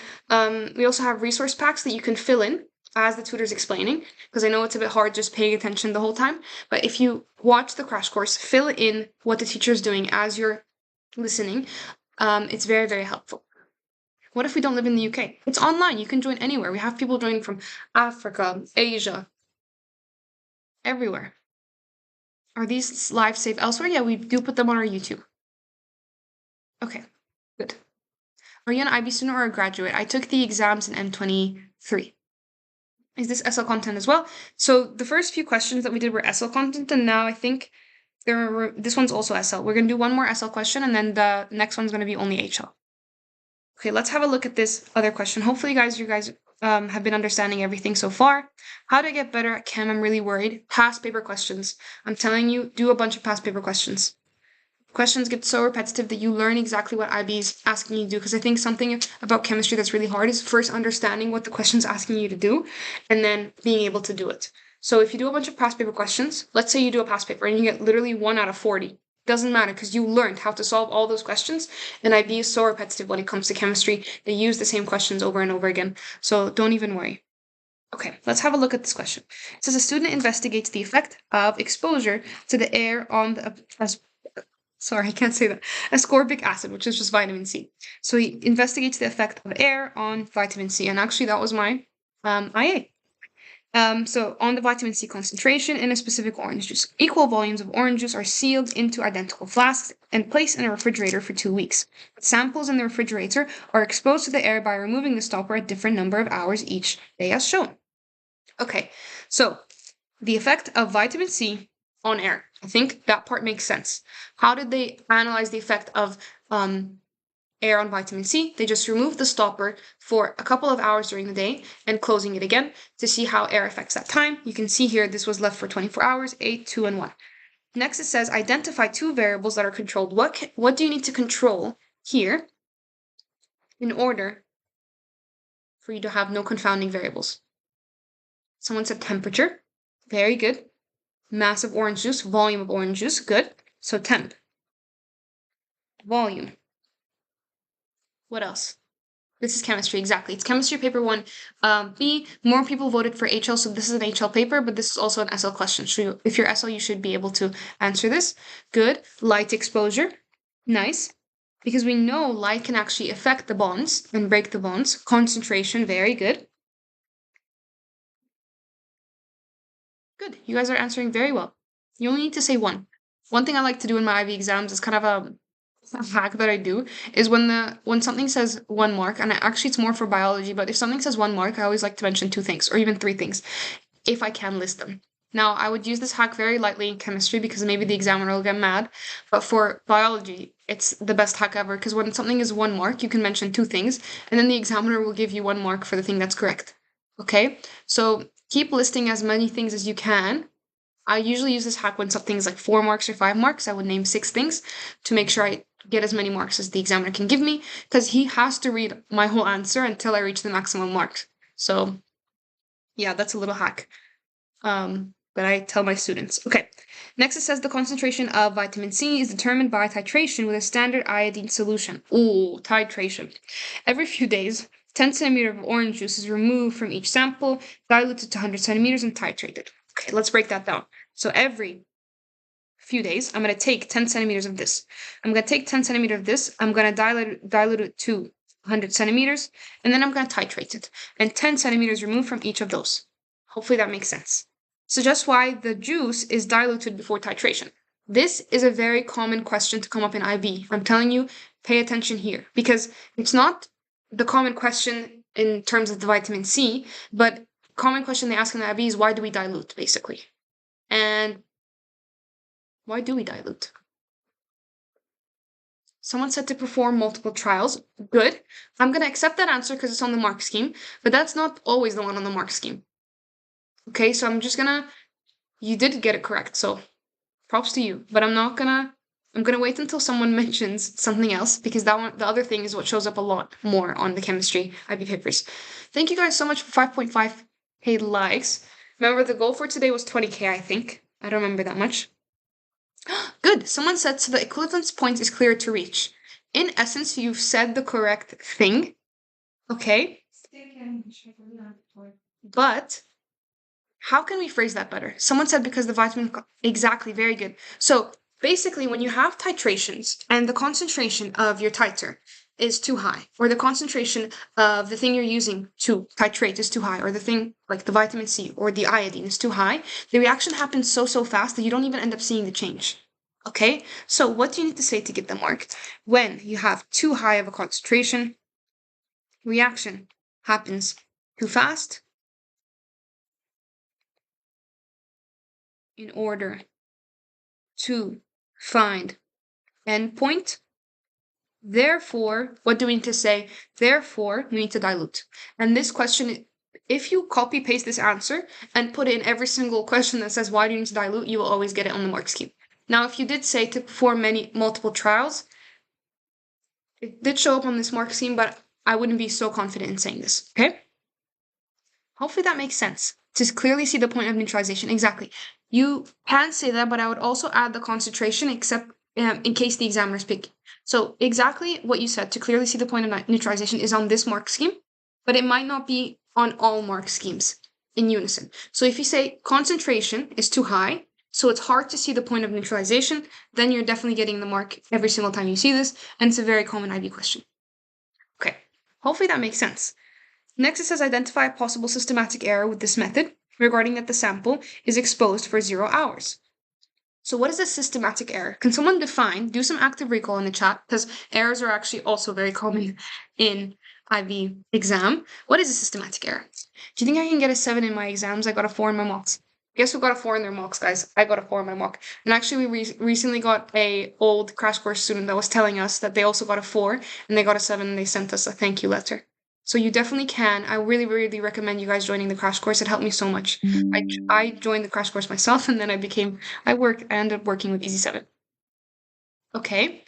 Speaker 1: we also have resource packs that you can fill in as the tutor's explaining, because I know it's a bit hard just paying attention the whole time. But if you watch the crash course, fill in what the teacher's doing as you're listening, it's very, very helpful. What if we don't live in the UK? It's online. You can join anywhere. We have people joining from Africa, Asia, everywhere. Are these live saved elsewhere? Yeah, we do put them on our YouTube. Okay, good. Are you an IB student or a graduate? I took the exams in M23. Is this SL content as well? So the first few questions that we did were SL content, and now I think this one's also SL. We're going to do one more SL question, and then the next one's going to be only HL. Okay, let's have a look at this other question. Hopefully, you guys have been understanding everything so far. How to get better at Chem? I'm really worried. Past paper questions. I'm telling you, do a bunch of past paper questions. Questions get so repetitive that you learn exactly what IB is asking you to do, because I think something about chemistry that's really hard is first understanding what the question's asking you to do, and then being able to do it. So if you do a bunch of past paper questions, let's say you do a past paper and you get literally 1 out of 40. Doesn't matter, because you learned how to solve all those questions, and IB is so repetitive when it comes to chemistry. They use the same questions over and over again, so don't even worry. Okay, let's have a look at this question. It says a student investigates the effect of exposure to the air on the sorry, I can't say that. Ascorbic acid, which is just vitamin C. So he investigates the effect of air on vitamin C, and actually that was my IA. So on the vitamin C concentration in a specific orange juice. Equal volumes of orange juice are sealed into identical flasks and placed in a refrigerator for 2 weeks. Samples in the refrigerator are exposed to the air by removing the stopper a different number of hours each day as shown. Okay, so the effect of vitamin C on air. I think that part makes sense. How did they analyze the effect of air on vitamin C? They just removed the stopper for a couple of hours during the day and closing it again to see how air affects that time. You can see here this was left for 24 hours, 8, 2, and 1. Next it says identify 2 variables that are controlled. What do you need to control here in order for you to have no confounding variables? Someone said temperature. Very good. Mass of orange juice, volume of orange juice, good. So temp. Volume. What else? This is chemistry, exactly. It's chemistry paper 1B. More people voted for HL, so this is an HL paper, but this is also an SL question. So if you're SL, you should be able to answer this. Good. Light exposure. Nice. Because we know light can actually affect the bonds and break the bonds. Concentration, very good. Good. You guys are answering very well. You only need to say 1. One thing I like to do in my IB exams is kind of a hack that I do is when something says 1 mark, and actually it's more for biology, but if something says 1 mark, I always like to mention 2 things or even 3 things if I can list them. Now, I would use this hack very lightly in chemistry because maybe the examiner will get mad, but for biology, it's the best hack ever, because when something is 1 mark, you can mention 2 things, and then the examiner will give you 1 mark for the thing that's correct. Okay? So keep listing as many things as you can. I usually use this hack when something is like 4 marks or 5 marks. I would name 6 things to make sure I get as many marks as the examiner can give me, because he has to read my whole answer until I reach the maximum marks. So yeah, that's a little hack. But that I tell my students. Okay, next it says the concentration of vitamin C is determined by titration with a standard iodine solution. Ooh, titration. Every few days, 10 centimeters of orange juice is removed from each sample, diluted to 100 centimeters, and titrated. Okay, let's break that down. So every few days, I'm going to take 10 centimeters of this. I'm going to take 10 centimeters of this. I'm going to dilute it to 100 centimeters, and then I'm going to titrate it. And 10 centimeters removed from each of those. Hopefully that makes sense. So just why the juice is diluted before titration. This is a very common question to come up in IB. I'm telling you, pay attention here, because it's not the common question in terms of the vitamin C, but common question they ask in the IB is why do we dilute, basically. And why do we dilute? Someone said to perform multiple trials. Good. I'm going to accept that answer because it's on the mark scheme, but that's not always the one on the mark scheme. Okay, so I'm just going to, you did get it correct, so props to you, but I'm going to wait until someone mentions something else, because that one, the other thing is what shows up a lot more on the chemistry IB papers. Thank you guys so much for 5.5K likes. Remember, the goal for today was 20K, I think. I don't remember that much. Good. Someone said, so the equivalence point is clear to reach. In essence, you've said the correct thing. Okay. But how can we phrase that better? Someone said because the vitamin... Exactly. Very good. So basically, when you have titrations and the concentration of your titer is too high, or the concentration of the thing you're using to titrate is too high, or the thing like the vitamin C or the iodine is too high, the reaction happens so fast that you don't even end up seeing the change. Okay, so what do you need to say to get the mark? When you have too high of a concentration, reaction happens too fast in order to find endpoint. Therefore, what do we need to say? Therefore, we need to dilute. And this question, if you copy paste this answer and put it in every single question that says why do you need to dilute, you will always get it on the mark scheme. Now, if you did say to perform multiple trials, it did show up on this mark scheme, but I wouldn't be so confident in saying this, okay? Hopefully that makes sense. To clearly see the point of neutralization. Exactly. You can say that, but I would also add the concentration, except in case the examiners pick. So exactly what you said, to clearly see the point of neutralization, is on this mark scheme, but it might not be on all mark schemes in unison. So if you say concentration is too high, so it's hard to see the point of neutralization, then you're definitely getting the mark every single time you see this, and it's a very common IB question. Okay, hopefully that makes sense. Next, it says identify a possible systematic error with this method regarding that the sample is exposed for 0 hours. So what is a systematic error? Can someone do some active recall in the chat, because errors are actually also very common in IB exam. What is a systematic error? Do you think I can get a 7 in my exams? I got a 4 in my mocks. Guess who got a 4 in their mocks, guys? I got a 4 in my mock. And actually, we recently got a old crash course student that was telling us that they also got a 4 and they got a 7 and they sent us a thank you letter. So you definitely can. I really, really recommend you guys joining the crash course. It helped me so much. I joined the crash course myself, and then I ended up working with Easy 7. Okay,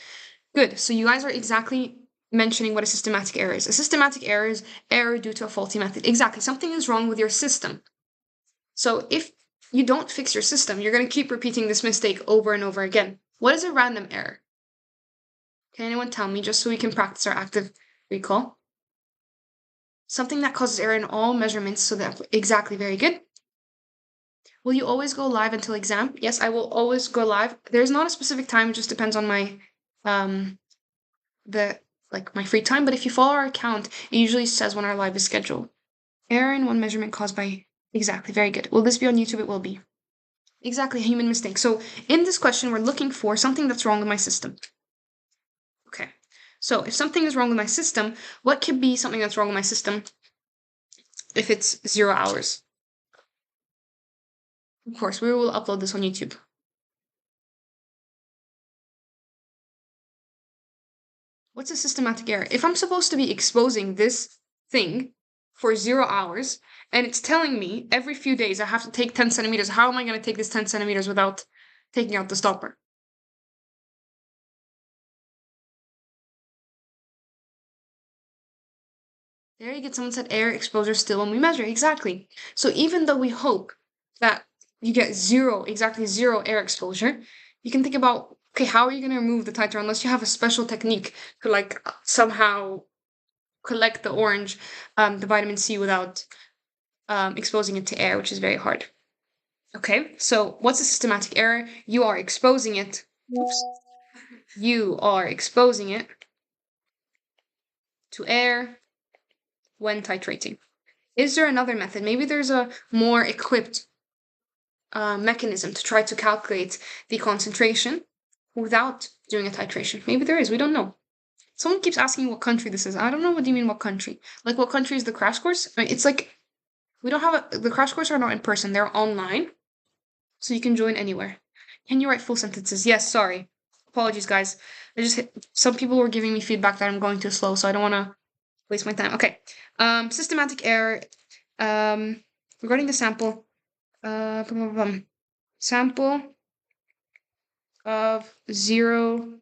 Speaker 1: good. So you guys are exactly mentioning what a systematic error is. A systematic error is error due to a faulty method. Exactly. Something is wrong with your system. So if you don't fix your system, you're going to keep repeating this mistake over and over again. What is a random error? Can anyone tell me, just so we can practice our active recall? Something that causes error in all measurements, so that exactly, very good. Will you always go live until exam? Yes, I will always go live. There's not a specific time, it just depends on my my free time, but if you follow our account, it usually says when our live is scheduled. Error in one measurement caused by exactly, very good. Will this be on YouTube? It will be. Exactly, a human mistake. So in this question, we're looking for something that's wrong with my system. Okay. So if something is wrong with my system, what could be something that's wrong with my system if it's 0 hours? Of course, we will upload this on YouTube. What's a systematic error? If I'm supposed to be exposing this thing for 0 hours, and it's telling me every few days I have to take 10 centimeters, how am I going to take this 10 centimeters without taking out the stopper? There you get, someone said air exposure still when we measure. Exactly. So even though we hope that you get zero, exactly zero air exposure. You can think about, okay, how are you going to remove the titer unless you have a special technique to like somehow collect the orange, the vitamin C without exposing it to air, which is very hard. Okay, so what's a systematic error? You are exposing it. Oops. You are exposing it to air when titrating. Is there another method? Maybe there's a more equipped mechanism to try to calculate the concentration without doing a titration. Maybe there is. We don't know. Someone keeps asking what country this is. I don't know what do you mean what country. Like what country is the crash course? I mean, it's like we don't have the crash course are not in person. They're online. So you can join anywhere. Can you write full sentences? Yes, sorry. Apologies, guys. Some people were giving me feedback that I'm going too slow, so I don't want to waste my time. Okay. Systematic error. Regarding the sample. Sample of 0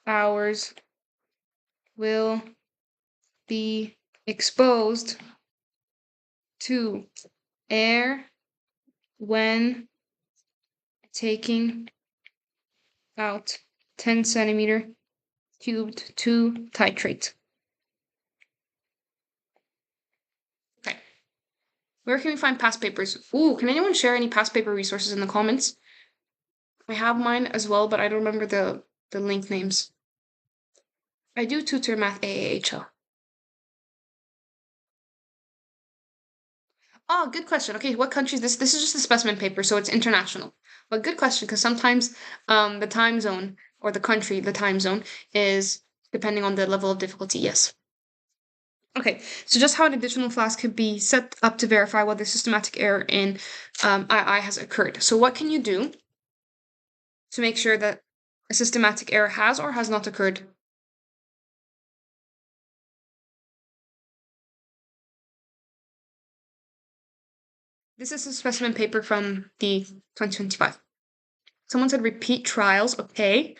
Speaker 1: hours will be exposed to air when taking out 10 centimeter cubed to titrate. Okay. Where can we find past papers? Ooh, can anyone share any past paper resources in the comments? I have mine as well, but I don't remember the link names. I do tutor math AAHL. Oh, good question. Okay, what country is this? This is just a specimen paper, so it's international. But good question, because sometimes the time zone or the country, the time zone, is depending on the level of difficulty. Yes. Okay, so just how an additional flask could be set up to verify whether systematic error in II has occurred. So what can you do to make sure that a systematic error has or has not occurred? This is a specimen paper from the 2025. Someone said repeat trials, okay.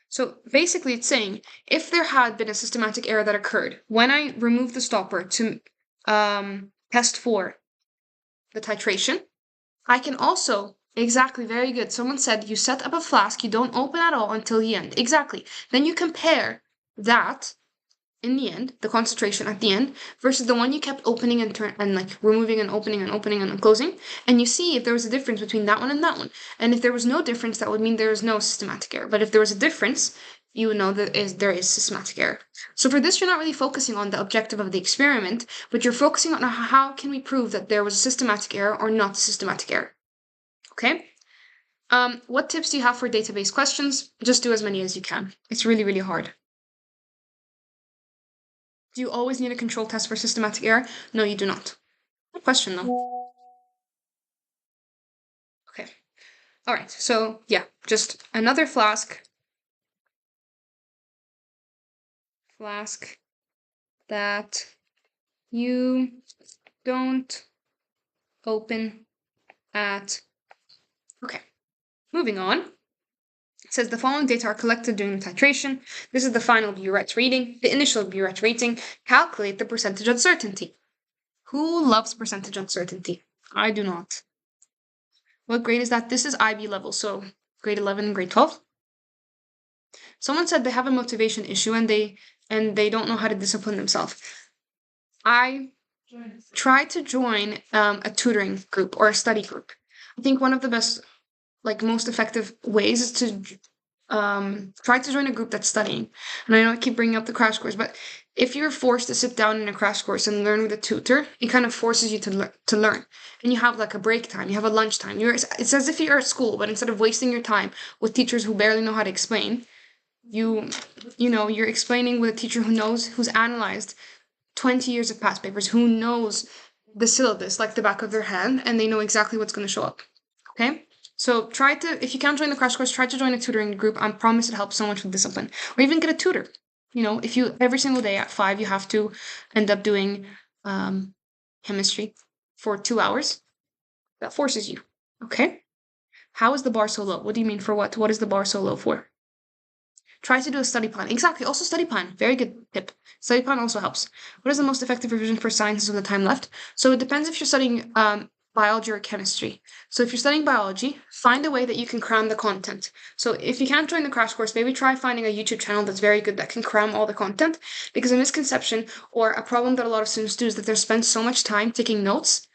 Speaker 1: So basically it's saying if there had been a systematic error that occurred when I removed the stopper to test for the titration, I can also, exactly, very good. Someone said you set up a flask, you don't open at all until the end. Exactly. Then you compare that in the end, the concentration at the end, versus the one you kept opening and like removing and opening and closing, and you see if there was a difference between that one and that one. And if there was no difference, that would mean there is no systematic error. But if there was a difference, you would know that there is systematic error. So for this, you're not really focusing on the objective of the experiment, but you're focusing on how can we prove that there was a systematic error or not a systematic error. Okay? What tips do you have for database questions? Just do as many as you can. It's really, really hard. Do you always need a control test for systematic error? No, you do not. Good question, though. Okay. All right. So, yeah, just another flask. Flask that you don't open at. Okay. Moving on. It says the following data are collected during the titration. This is the final burette reading, the initial burette rating. Calculate the percentage uncertainty. Who loves percentage uncertainty? I do not. What grade is that? This is IB level, so grade 11 and grade 12. Someone said they have a motivation issue and they don't know how to discipline themselves. I try to join a tutoring group or a study group. I think one of the best, like most effective ways is to try to join a group that's studying. And I know I keep bringing up the crash course, but if you're forced to sit down in a crash course and learn with a tutor, it kind of forces you to learn. And you have like a break time, you have a lunch time. It's as if you're at school, but instead of wasting your time with teachers who barely know how to explain, you're explaining with a teacher who's analyzed 20 years of past papers, who knows the syllabus like the back of their hand, and they know exactly what's going to show up. Okay? So if you can't join the crash course, try to join a tutoring group. I promise it helps so much with discipline. Or even get a tutor. If you every single day at 5 you have to end up doing chemistry for 2 hours, that forces you. Okay? How is the bar so low? What do you mean for what? What is the bar so low for? Try to do a study plan. Exactly. Also study plan. Very good tip. Study plan also helps. What is the most effective revision for sciences with the time left? So it depends if you're studying biology or chemistry. So if you're studying biology, find a way that you can cram the content. So if you can't join the crash course, maybe try finding a YouTube channel that's very good that can cram all the content, because a misconception or a problem that a lot of students do is that they spend so much time taking notes,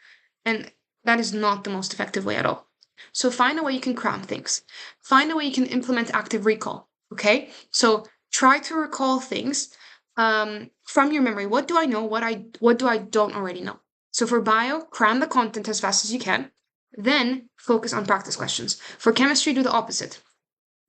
Speaker 1: and that is not the most effective way at all. So find a way you can cram things. Find a way you can implement active recall, okay? So try to recall things from your memory. What do I know? What do I don't already know? So for bio, cram the content as fast as you can, then focus on practice questions. For chemistry, do the opposite.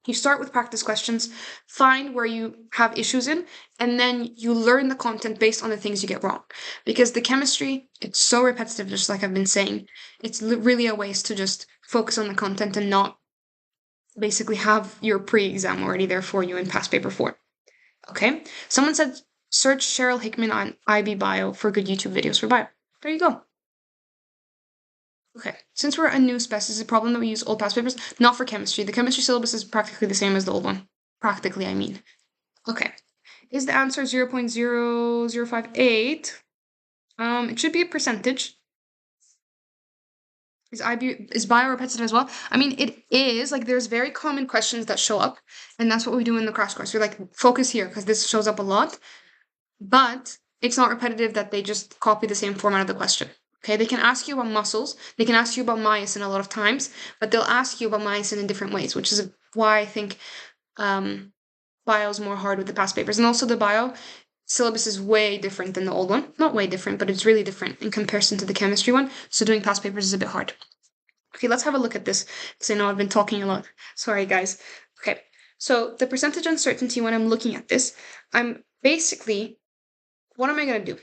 Speaker 1: You start with practice questions, find where you have issues in, and then you learn the content based on the things you get wrong. Because the chemistry, it's so repetitive, just like I've been saying. It's really a waste to just focus on the content and not basically have your pre-exam already there for you in past paper 4. Okay? Someone said, search Cheryl Hickman on IB Bio for good YouTube videos for bio. There you go. Okay, since we're a new spec, this is a problem that we use old past papers, not for chemistry. The chemistry syllabus is practically the same as the old one. Practically, I mean. Okay, is the answer 0.0058? It should be a percentage. Is bio repetitive as well? I mean, it is. Like, there's very common questions that show up, and that's what we do in the crash course. We're like, focus here, because this shows up a lot, but it's not repetitive that they just copy the same format of the question. Okay, they can ask you about muscles, they can ask you about myosin a lot of times, but they'll ask you about myosin in different ways, which is why I think bio is more hard with the past papers. And also the bio syllabus is way different than the old one. Not way different, but it's really different in comparison to the chemistry one, so doing past papers is a bit hard. Okay, let's have a look at this, because I know I've been talking a lot. Sorry, guys. Okay, so the percentage uncertainty when I'm looking at this, I'm basically, what am I going to do?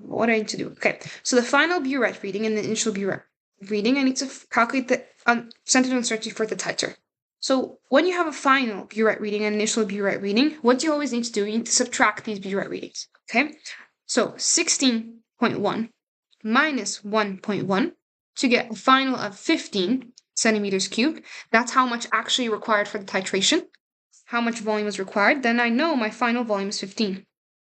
Speaker 1: What I need to do. Okay, so the final burette reading and the initial burette reading, I need to calculate the percentage uncertainty for the titer. So when you have a final burette reading and initial burette reading, what you always need to do, you need to subtract these burette readings. Okay, so 16.1 minus 1.1 to get a final of 15 centimeters cubed. That's how much actually required for the titration. How much volume is required? Then I know my final volume is 15.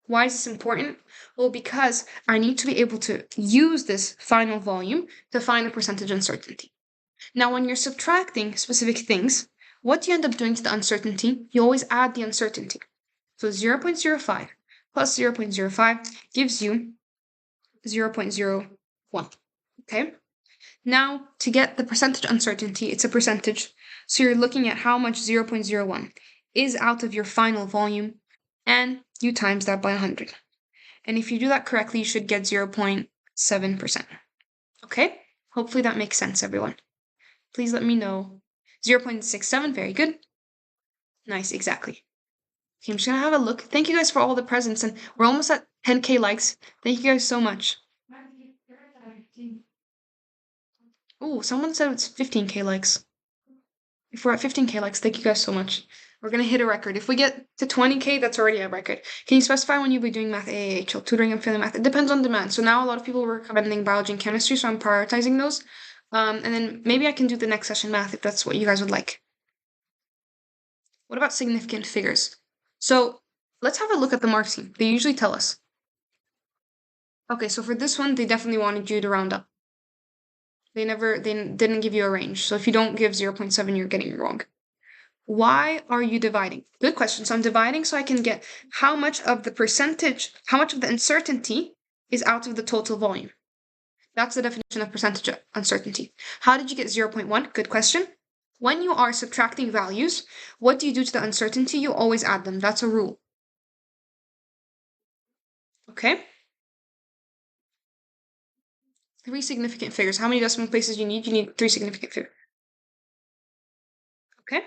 Speaker 1: Why is this important? Well, because I need to be able to use this final volume to find the percentage uncertainty. Now, when you're subtracting specific things, what do you end up doing to the uncertainty? You always add the uncertainty. So 0.05 plus 0.05 gives you 0.01. Okay? Now, to get the percentage uncertainty, it's a percentage. So you're looking at how much 0.01 is out of your final volume, and you times that by 100. And if you do that correctly, you should get 0.7%. Okay? Hopefully that makes sense, everyone. Please let me know. 0.67, very good. Nice, exactly. Okay, I'm just gonna have a look. Thank you guys for all the presents, and we're almost at 10K likes. Thank you guys so much. Oh, someone said it's 15K likes. If we're at 15K likes, thank you guys so much. We're going to hit a record. If we get to 20K, that's already a record. Can you specify when you'll be doing math AAHL, tutoring and failing math? It depends on demand. So now a lot of people are recommending biology and chemistry, so I'm prioritizing those. And then maybe I can do the next session math if that's what you guys would like. What about significant figures? So let's have a look at the mark scheme. They usually tell us. Okay, so for this one, they definitely wanted you to round up. They didn't give you a range. So if you don't give 0.7, you're getting it wrong. Why are you dividing? Good question. So I'm dividing so I can get how much of the percentage, how much of the uncertainty is out of the total volume. That's the definition of percentage uncertainty. How did you get 0.1? Good question. When you are subtracting values, what do you do to the uncertainty? You always add them. That's a rule. Okay? 3 significant figures. How many decimal places you need? You need 3 significant figures. Okay?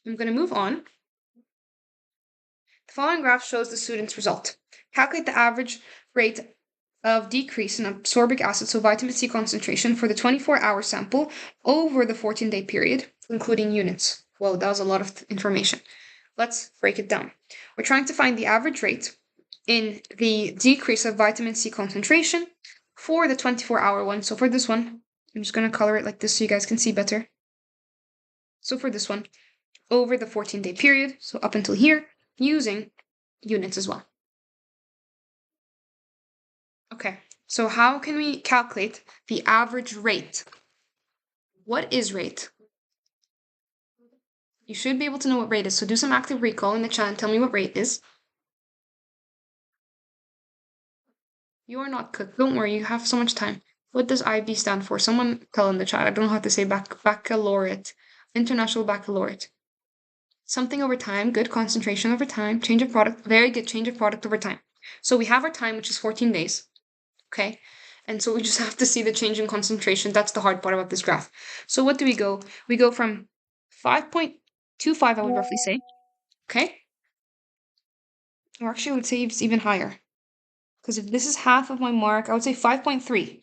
Speaker 1: I'm going to move on. The following graph shows the student's result. Calculate the average rate of decrease in ascorbic acid, so vitamin C concentration, for the 24-hour sample over the 14-day period, including units. Whoa, that was a lot of information. Let's break it down. We're trying to find the average rate in the decrease of vitamin C concentration for the 24-hour one. So for this one, I'm just going to color it like this so you guys can see better. So for this one, over the 14-day period, so up until here, using units as well. Okay, So how can we calculate the average rate? What is rate? You should be able to know what rate is. So do some active recall in the chat and tell me what rate is. You are not cooked. Don't worry, you have so much time. What does IB stand for? Someone tell in the chat. I don't know how to say baccalaureate. International baccalaureate. Something over time, good concentration over time, change of product, very good change of product over time. So we have our time, which is 14 days. Okay. And so we just have to see the change in concentration. That's the hard part about this graph. So what do we go? We go from 5.25, I would roughly say. Okay. Or actually, I would say it's even higher. Because if this is half of my mark, I would say 5.3.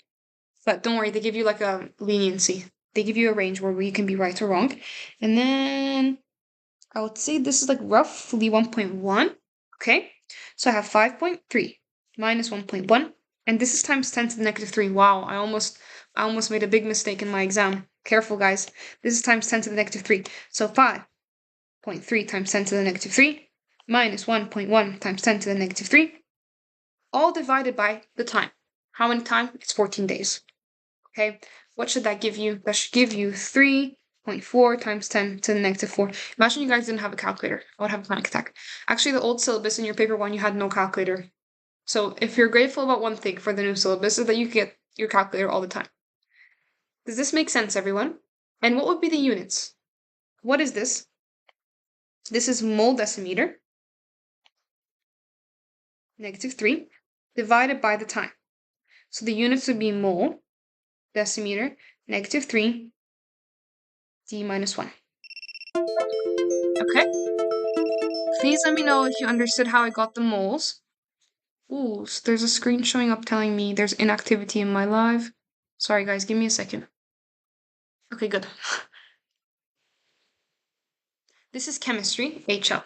Speaker 1: But don't worry, they give you like a leniency. They give you a range where you can be right or wrong. And then I would say this is like roughly 1.1. Okay. So I have 5.3 minus 1.1. And this is times 10 to the negative 3. Wow, I almost made a big mistake in my exam. Careful, guys. This is times 10 to the negative 3. So 5.3 times 10 to the negative 3 minus 1.1 times 10 to the negative 3, all divided by the time. How many time? It's 14 days. Okay, what should that give you? That should give you 3.4 times 10 to the negative 4. Imagine you guys didn't have a calculator. I would have a panic attack. Actually, the old syllabus in your paper 1, you had no calculator. So if you're grateful about one thing for the new syllabus is that you get your calculator all the time. Does this make sense, everyone? And what would be the units? What is this? This is mole decimeter, negative 3, divided by the time. So the units would be mole, decimeter, negative 3, d minus 1. Okay? Please let me know if you understood how I got the moles. Ooh, so there's a screen showing up telling me there's inactivity in my live. Sorry guys, give me a second. Okay, good. This is chemistry, HL.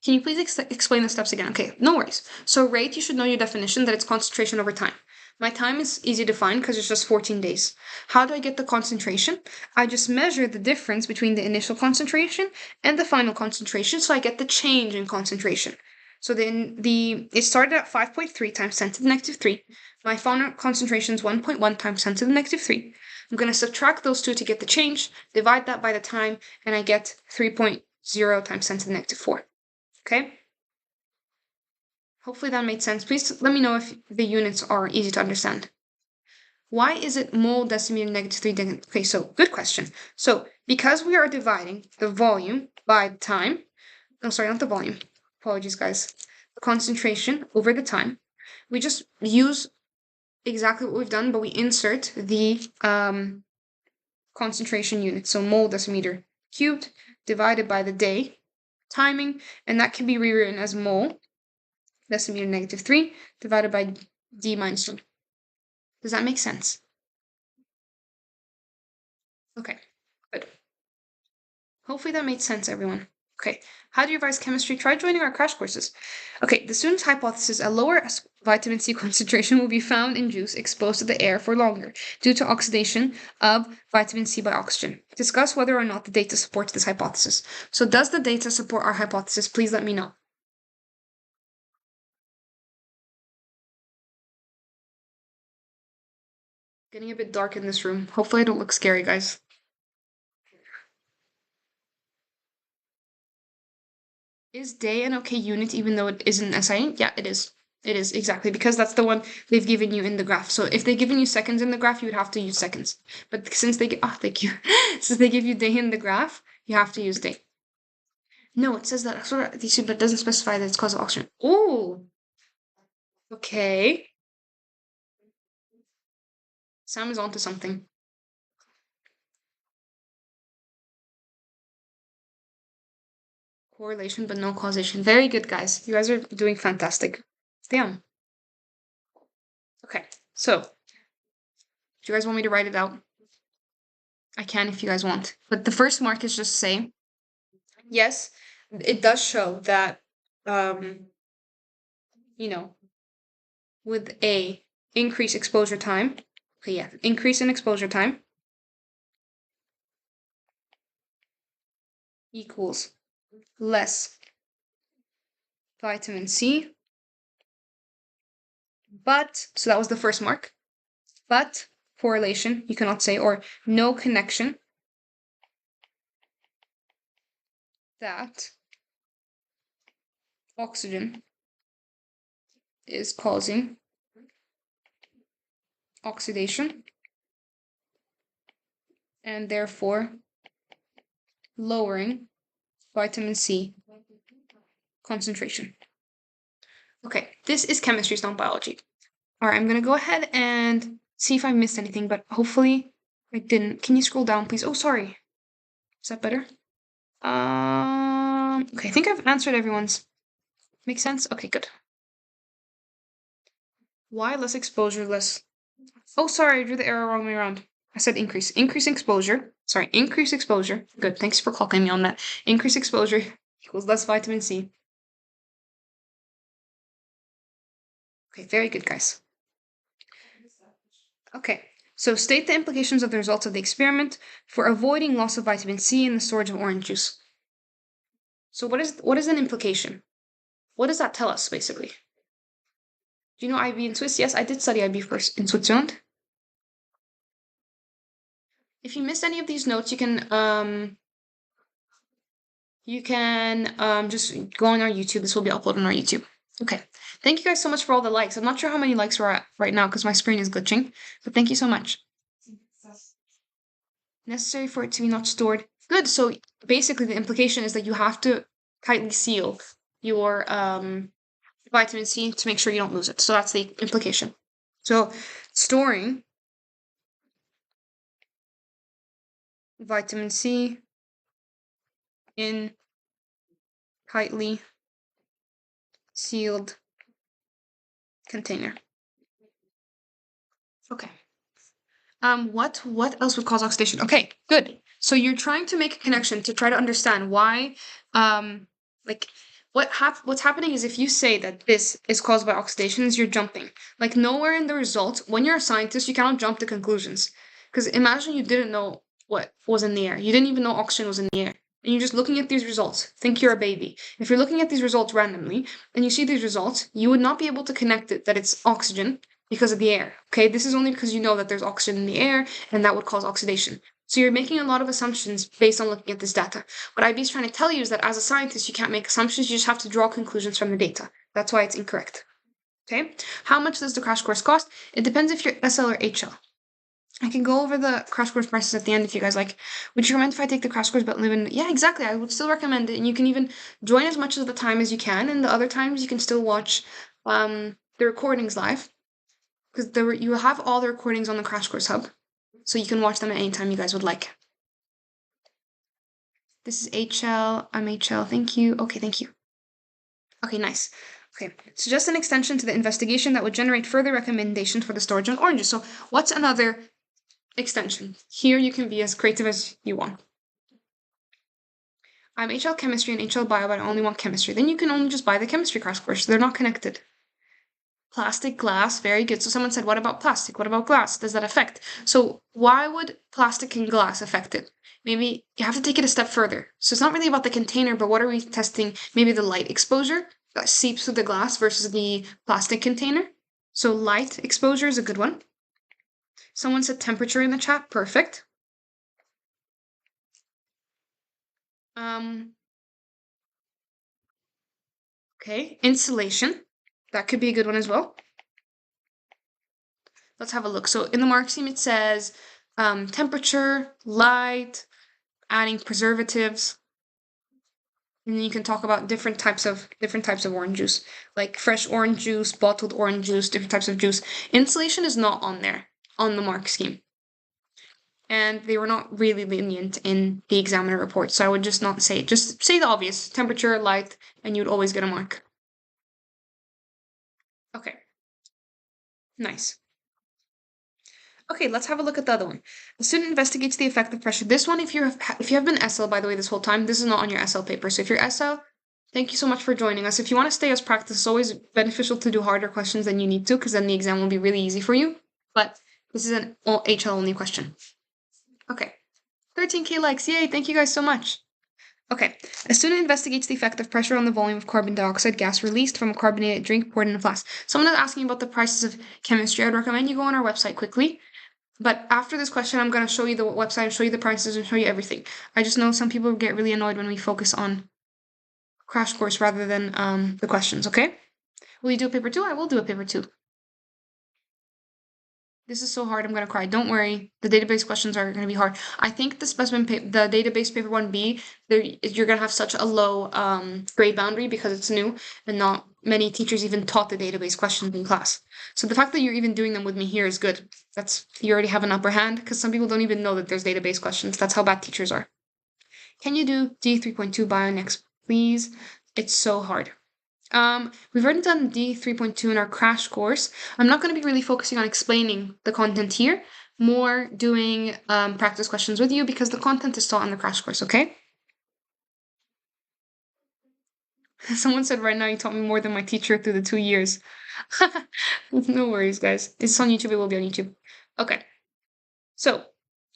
Speaker 1: Can you please explain the steps again? Okay, no worries. So rate, you should know your definition that it's concentration over time. My time is easy to find because it's just 14 days. How do I get the concentration? I just measure the difference between the initial concentration and the final concentration, so I get the change in concentration. So then it started at 5.3 times 10 to the negative 3. My final concentration is 1.1 times 10 to the negative 3. I'm going to subtract those two to get the change, divide that by the time, and I get 3.0 times 10 to the negative 4. Okay? Hopefully that made sense. Please let me know if the units are easy to understand. Why is it mole decimeter negative 3? Okay, so good question. So because we are dividing the volume by time, oh, sorry, not the volume. Apologies, guys. The concentration over the time. We just use exactly what we've done, but we insert the concentration unit. So mole decimeter cubed divided by the day timing, and that can be rewritten as mole decimeter negative 3 divided by d minus 1. Does that make sense? Okay, good. Hopefully that made sense, everyone. Okay, how do you revise chemistry? Try joining our crash courses. Okay, the student's hypothesis, a lower vitamin C concentration will be found in juice exposed to the air for longer due to oxidation of vitamin C by oxygen. Discuss whether or not the data supports this hypothesis. So does the data support our hypothesis? Please let me know. Getting a bit dark in this room. Hopefully I don't look scary, guys. Is day an okay unit even though it isn't SI? Yeah, it is. It is, exactly, because that's the one they've given you in the graph. So if they've given you seconds in the graph, you would have to use seconds. But since they thank you. Since they give you day in the graph, you have to use day. No, it says that sort of, but it doesn't specify that it's cause of oxygen. Oh, okay. Sam is onto something. Correlation, but no causation. Very good, guys. You guys are doing fantastic. Damn. Okay, so do you guys want me to write it out? I can if you guys want. But the first mark is just say, yes, it does show that, you know, with a increase exposure time, okay, yeah, increase in exposure time equals less vitamin C But, so that was the first mark. But correlation, you cannot say, or no connection that oxygen is causing oxidation and therefore lowering vitamin C concentration. Okay, this is chemistry, it's not biology. All right, I'm gonna go ahead and see if I missed anything, but hopefully I didn't. Can you scroll down, please? Oh, sorry. Is that better? Okay, I think I've answered everyone's. Makes sense? Okay, good. Why less exposure, less... Oh, sorry, I drew the arrow wrong way around. I said increase. Increase exposure. Sorry, increase exposure. Good, thanks for clocking me on that. Increase exposure equals less vitamin C. Okay, very good, guys. Okay, so state the implications of the results of the experiment for avoiding loss of vitamin C in the storage of orange juice. So what is an implication? What does that tell us, basically? Do you know IB in Swiss? Yes, I did study IB first in Switzerland. If you missed any of these notes, you can just go on our YouTube. This will be uploaded on our YouTube. Okay. Thank you guys so much for all the likes. I'm not sure how many likes we're at right now because my screen is glitching, but thank you so much. Necessary for it to be not stored. Good. So basically the implication is that you have to tightly seal your vitamin C to make sure you don't lose it. So that's the implication. So storing vitamin C in tightly sealed container. Okay. What else would cause oxidation? Okay, good. So you're trying to make a connection to try to understand why, like what's happening is if you say that this is caused by oxidations, you're jumping. Like nowhere in the results, when you're a scientist, you cannot jump to conclusions. Because imagine you didn't know what was in the air. You didn't even know oxygen was in the air. And you're just looking at these results. Think you're a baby. If you're looking at these results randomly and you see these results, you would not be able to connect it that it's oxygen because of the air. Okay, this is only because you know that there's oxygen in the air and that would cause oxidation. So you're making a lot of assumptions based on looking at this data. What IB is trying to tell you is that as a scientist, you can't make assumptions, you just have to draw conclusions from the data. That's why it's incorrect. Okay, how much does the crash course cost? It depends if you're SL or HL. I can go over the crash course prices at the end if you guys like. Would you recommend if I take the crash course but live in... Yeah, exactly. I would still recommend it. And you can even join as much of the time as you can. And the other times you can still watch the recordings live. Because you have all the recordings on the Crash Course Hub. So you can watch them at any time you guys would like. This is HL. I'm HL. Thank you. Okay, thank you. Okay, nice. Okay, suggest an extension to the investigation that would generate further recommendations for the storage of oranges. So what's another extension? Here you can be as creative as you want. I'm HL Chemistry and HL Bio, but I only want chemistry. Then you can only just buy the chemistry crash course. They're not connected. Plastic, glass, very good. So someone said, what about plastic? What about glass? Does that affect? So why would plastic and glass affect it? Maybe you have to take it a step further. So it's not really about the container, but what are we testing? Maybe the light exposure that seeps through the glass versus the plastic container. So light exposure is a good one. Someone said temperature in the chat. Perfect. Okay, insulation. That could be a good one as well. Let's have a look. So in the mark scheme, it says temperature, light, adding preservatives. And then you can talk about different types of orange juice, like fresh orange juice, bottled orange juice, different types of juice. Insulation is not on there on the mark scheme. And they were not really lenient in the examiner report. So I would just not say it. Just say the obvious, temperature, light, and you'd always get a mark. Okay. Nice. Okay, let's have a look at the other one. The student investigates the effect of pressure. This one, if you have been SL, by the way, this whole time, this is not on your SL paper. So if you're SL, thank you so much for joining us. If you want to stay as practice, it's always beneficial to do harder questions than you need to, because then the exam will be really easy for you. But this is an HL only question. Okay, 13K likes, yay! Thank you guys so much. Okay, a student investigates the effect of pressure on the volume of carbon dioxide gas released from a carbonated drink poured in a flask. Someone is asking about the prices of chemistry. I'd recommend you go on our website quickly. But after this question, I'm going to show you the website, show you the prices, and show you everything. I just know some people get really annoyed when we focus on crash course rather than the questions, okay? Will you do a paper 2? I will do a paper 2. This is so hard, I'm going to cry. Don't worry, the database questions are going to be hard. I think the the database paper 1B, you're going to have such a low grade boundary because it's new and not many teachers even taught the database questions in class. So the fact that you're even doing them with me here is good. You already have an upper hand because some people don't even know that there's database questions. That's how bad teachers are. Can you do D3.2 bio next, please? It's so hard. We've already done D3.2 in our crash course. I'm not going to be really focusing on explaining the content here, more doing practice questions with you because the content is taught on the crash course, okay? Someone said right now you taught me more than my teacher through the 2 years. No worries, guys. It's on YouTube. It will be on YouTube. Okay. So,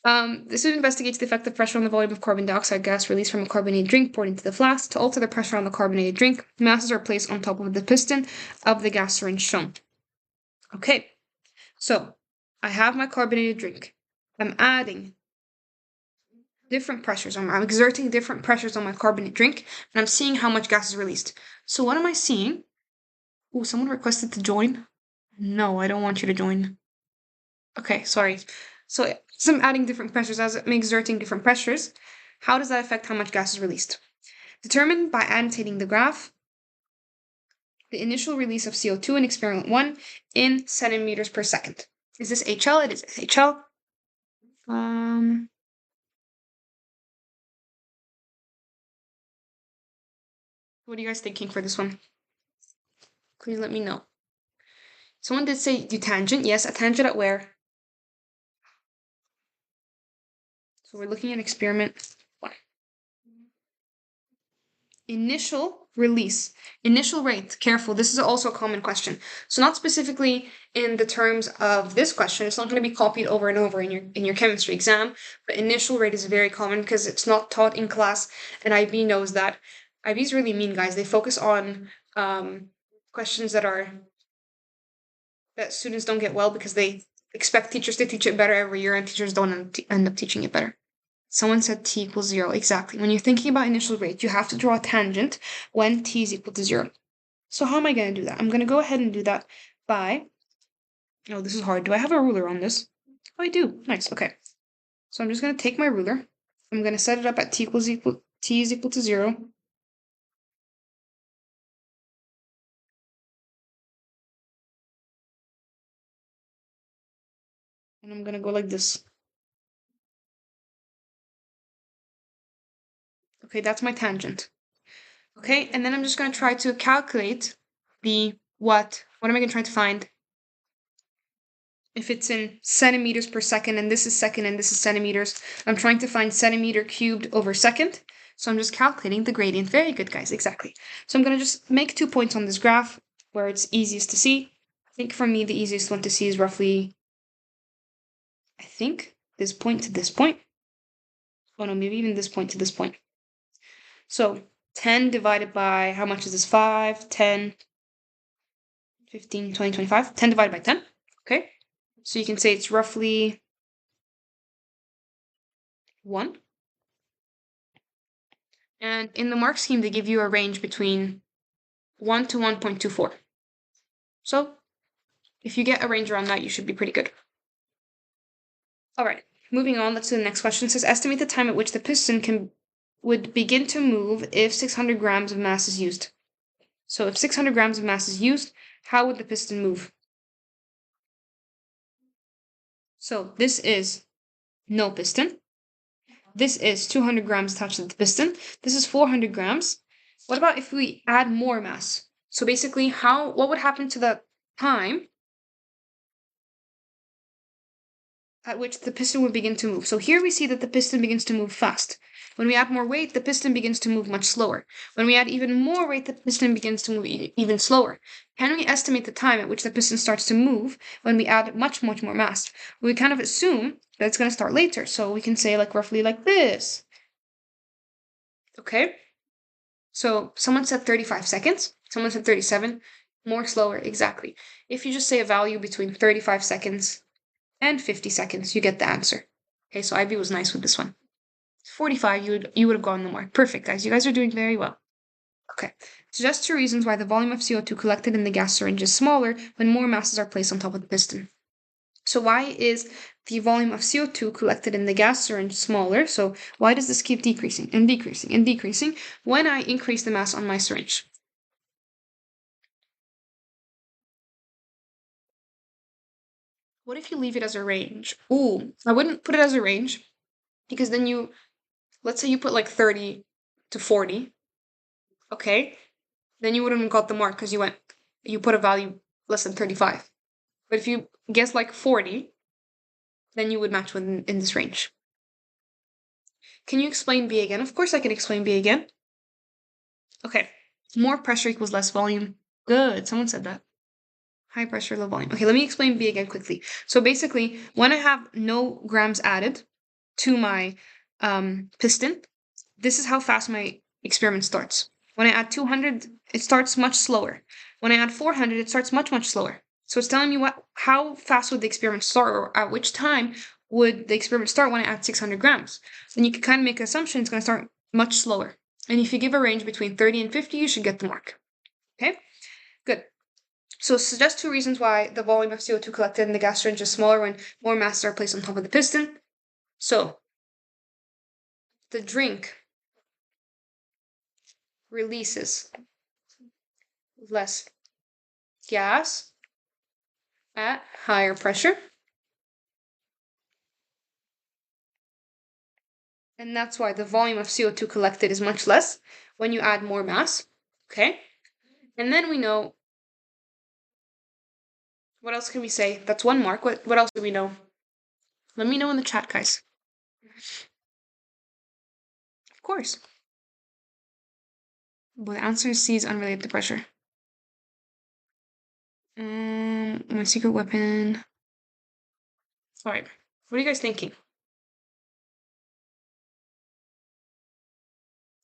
Speaker 1: the student investigates the effect of pressure on the volume of carbon dioxide gas released from a carbonated drink poured into the flask. To alter the pressure on the carbonated drink, masses are placed on top of the piston of the gas syringe shown. Okay, so I have my carbonated drink. I'm adding different pressures. I'm exerting different pressures on my carbonated drink, and I'm seeing how much gas is released. So what am I seeing? Oh, someone requested to join. No, I don't want you to join. Okay, sorry. So as I'm adding different pressures, as I'm exerting different pressures, how does that affect how much gas is released? Determined by annotating the graph, the initial release of CO2 in experiment 1 in centimeters per second. Is this HL? It is HL. What are you guys thinking for this one? Please let me know. Someone did say do tangent. Yes, a tangent at where? So we're looking at experiment 1. Initial release. Initial rate. Careful, this is also a common question. So not specifically in the terms of this question. It's not going to be copied over and over in your chemistry exam. But initial rate is very common because it's not taught in class, and IB knows that. IB's really mean, guys. They focus on questions that students don't get well because they expect teachers to teach it better every year, and teachers don't end up teaching it better. Someone said t equals 0. Exactly. When you're thinking about initial rate, you have to draw a tangent when t is equal to 0. So how am I going to do that? I'm going to go ahead and do that by... Oh, this is hard. Do I have a ruler on this? Oh, I do. Nice. Okay. So I'm just going to take my ruler. I'm going to set it up at t is equal to 0. And I'm going to go like this. Okay, that's my tangent. Okay, and then I'm just going to try to calculate what am I going to try to find? If it's in centimeters per second, and this is second and this is centimeters, I'm trying to find centimeter cubed over second. So I'm just calculating the gradient. Very good, guys, exactly. So I'm going to just make 2 points on this graph where it's easiest to see. I think for me, the easiest one to see is roughly, I think, this point to this point. Oh no, maybe even this point to this point. So 10 divided by, how much is this? 5, 10, 15, 20, 25. 10 divided by 10, okay? So you can say it's roughly 1. And in the mark scheme, they give you a range between 1 to 1.24. So if you get a range around that, you should be pretty good. All right, moving on, let's do the next question. It says, estimate the time at which the piston would begin to move if 600 grams of mass is used. So if 600 grams of mass is used, how would the piston move? So this is no piston. This is 200 grams attached to the piston. This is 400 grams. What about if we add more mass? So basically, what would happen to the time at which the piston would begin to move? So here we see that the piston begins to move fast. When we add more weight, the piston begins to move much slower. When we add even more weight, the piston begins to move even slower. Can we estimate the time at which the piston starts to move when we add much, much more mass? We kind of assume that it's going to start later. So we can say like roughly like this. Okay? So someone said 35 seconds, someone said 37, more slower, exactly. If you just say a value between 35 seconds and 50 seconds, you get the answer. Okay, so IB was nice with this one. 45, you would have gotten the mark. Perfect, guys. You guys are doing very well. Okay, suggest 2 reasons why the volume of CO2 collected in the gas syringe is smaller when more masses are placed on top of the piston. So why is the volume of CO2 collected in the gas syringe smaller? So why does this keep decreasing and decreasing and decreasing when I increase the mass on my syringe? What if you leave it as a range? Ooh, I wouldn't put it as a range because then let's say you put like 30 to 40, okay? Then you wouldn't have got the mark because you put a value less than 35. But if you guess like 40, then you would match within in this range. Can you explain B again? Of course I can explain B again. Okay, more pressure equals less volume. Good, someone said that. High pressure, low volume. Okay, let me explain B again quickly. So basically, when I have no grams added to my piston, this is how fast my experiment starts. When I add 200, it starts much slower. When I add 400, it starts much, much slower. So it's telling me how fast would the experiment start, or at which time would the experiment start when I add 600 grams. Then you can kind of make an assumption it's going to start much slower. And if you give a range between 30 and 50, you should get the mark. Okay, good. So suggest 2 reasons why the volume of CO2 collected in the gas syringe is smaller when more masses are placed on top of the piston. So the drink releases less gas at higher pressure. And that's why the volume of CO2 collected is much less when you add more mass. Okay? And then we know, what else can we say? That's 1 mark. What else do we know? Let me know in the chat, guys. Of course. Well, the answer is C is unrelated to pressure. My secret weapon. All right. What are you guys thinking?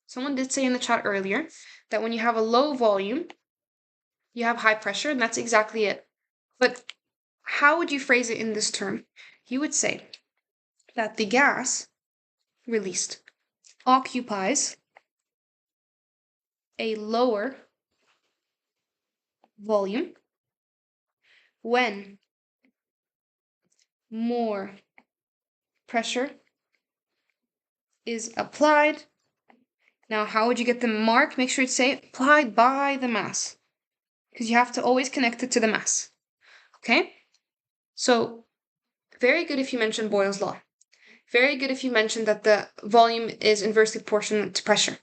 Speaker 1: Someone did say in the chat earlier that when you have a low volume, you have high pressure, and that's exactly it. But how would you phrase it in this term? You would say that the gas released occupies a lower volume when more pressure is applied. Now, how would you get the mark? Make sure to say applied by the mass, because you have to always connect it to the mass. Okay? So, very good if you mention Boyle's law. Very good if you mention that the volume is inversely proportional to pressure.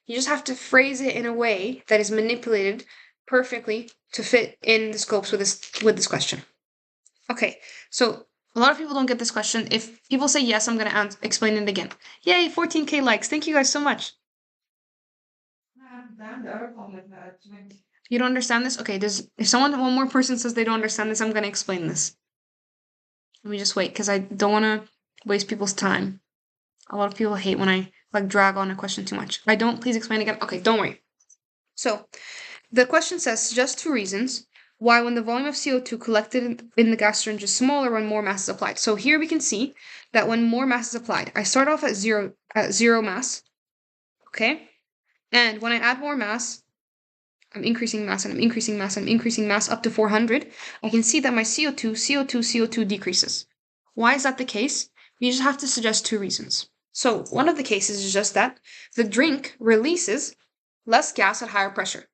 Speaker 1: You just have to phrase it in a way that is manipulated perfectly to fit in the scopes with this question. Okay, so a lot of people don't get this question. If people say yes, I'm going to explain it again. Yay, 14K likes. Thank you guys so much. You don't understand this? Okay, if one more person says they don't understand this, I'm going to explain this. Let me just wait, because I don't want to waste people's time. A lot of people hate when I drag on a question too much. I don't, please explain again. Okay, don't worry. So the question says, suggest 2 reasons why when the volume of CO2 collected in the gas syringe is smaller when more mass is applied. So here we can see that when more mass is applied, I start off at zero mass, okay? And when I add more mass, I'm increasing mass and I'm increasing mass and I'm increasing mass up to 400. I can see that my CO2 decreases. Why is that the case? You just have to suggest 2 reasons. So one of the cases is just that the drink releases less gas at higher pressure.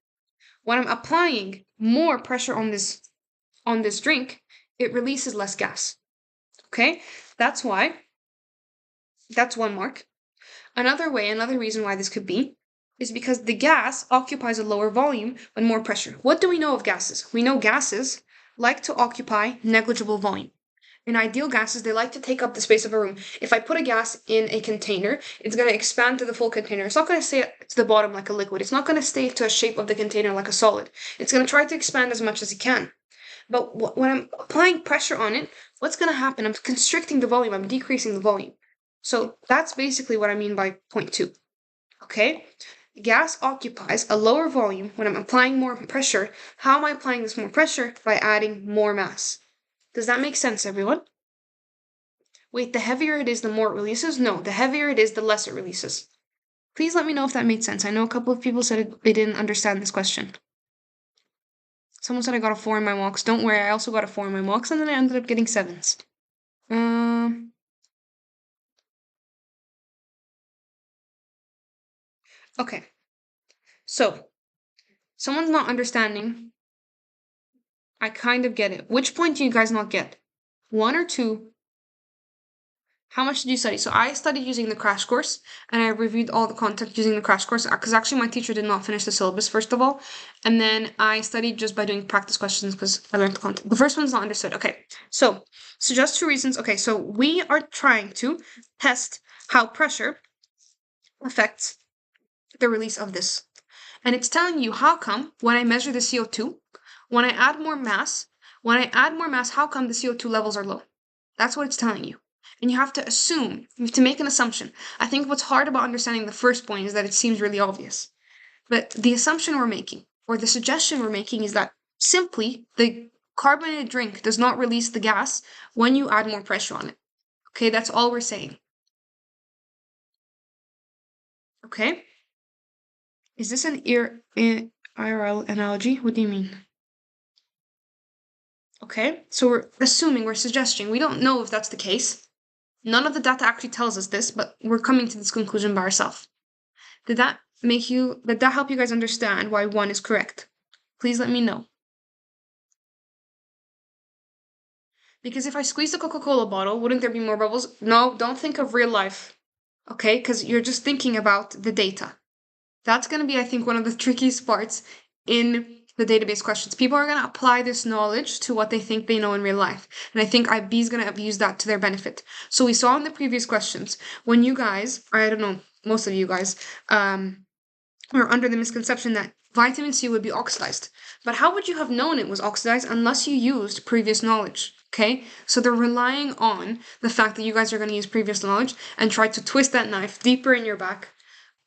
Speaker 1: When I'm applying more pressure on this drink, it releases less gas. Okay? That's why. That's 1 mark. Another reason why this could be is because the gas occupies a lower volume when more pressure. What do we know of gases? We know gases like to occupy negligible volume. In ideal gases, they like to take up the space of a room. If I put a gas in a container, it's going to expand to the full container. It's not going to stay to the bottom like a liquid. It's not going to stay to a shape of the container like a solid. It's going to try to expand as much as it can. But when I'm applying pressure on it, what's going to happen? I'm constricting the volume. I'm decreasing the volume. So that's basically what I mean by point 2. Okay? Gas occupies a lower volume when I'm applying more pressure. How am I applying this more pressure? By adding more mass. Does that make sense, everyone? Wait, the heavier it is, the more it releases? No, the heavier it is, the less it releases. Please let me know if that made sense. I know a couple of people said they didn't understand this question. Someone said I got a 4 in my mocks. Don't worry, I also got a 4 in my mocks, and then I ended up getting 7s. Okay. So, someone's not understanding. I kind of get it. Which point do you guys not get? 1 or 2? How much did you study? So I studied using the crash course, and I reviewed all the content using the crash course, because actually my teacher did not finish the syllabus, first of all. And then I studied just by doing practice questions because I learned the content. The first one's not understood. Okay, so just 2 reasons. Okay, so we are trying to test how pressure affects the release of this. And it's telling you how come when I measure the CO2, when I add more mass, how come the CO2 levels are low? That's what it's telling you. And you have to assume, you have to make an assumption. I think what's hard about understanding the first point is that it seems really obvious. But the assumption we're making, or the suggestion we're making, is that simply the carbonated drink does not release the gas when you add more pressure on it. Okay, that's all we're saying. Okay? Is this an IRL analogy? What do you mean? Okay, so we're assuming, we're suggesting. We don't know if that's the case. None of the data actually tells us this, but we're coming to this conclusion by ourselves. Did that help you guys understand why 1 is correct? Please let me know. Because if I squeeze the Coca-Cola bottle, wouldn't there be more bubbles? No, don't think of real life. Okay, because you're just thinking about the data. That's going to be, I think, one of the trickiest parts in the database questions. People are going to apply this knowledge to what they think they know in real life. And I think IB is going to abuse that to their benefit. So we saw in the previous questions, when you guys, or I don't know, most of you guys, were under the misconception that vitamin C would be oxidized. But how would you have known it was oxidized unless you used previous knowledge? Okay, so they're relying on the fact that you guys are going to use previous knowledge and try to twist that knife deeper in your back.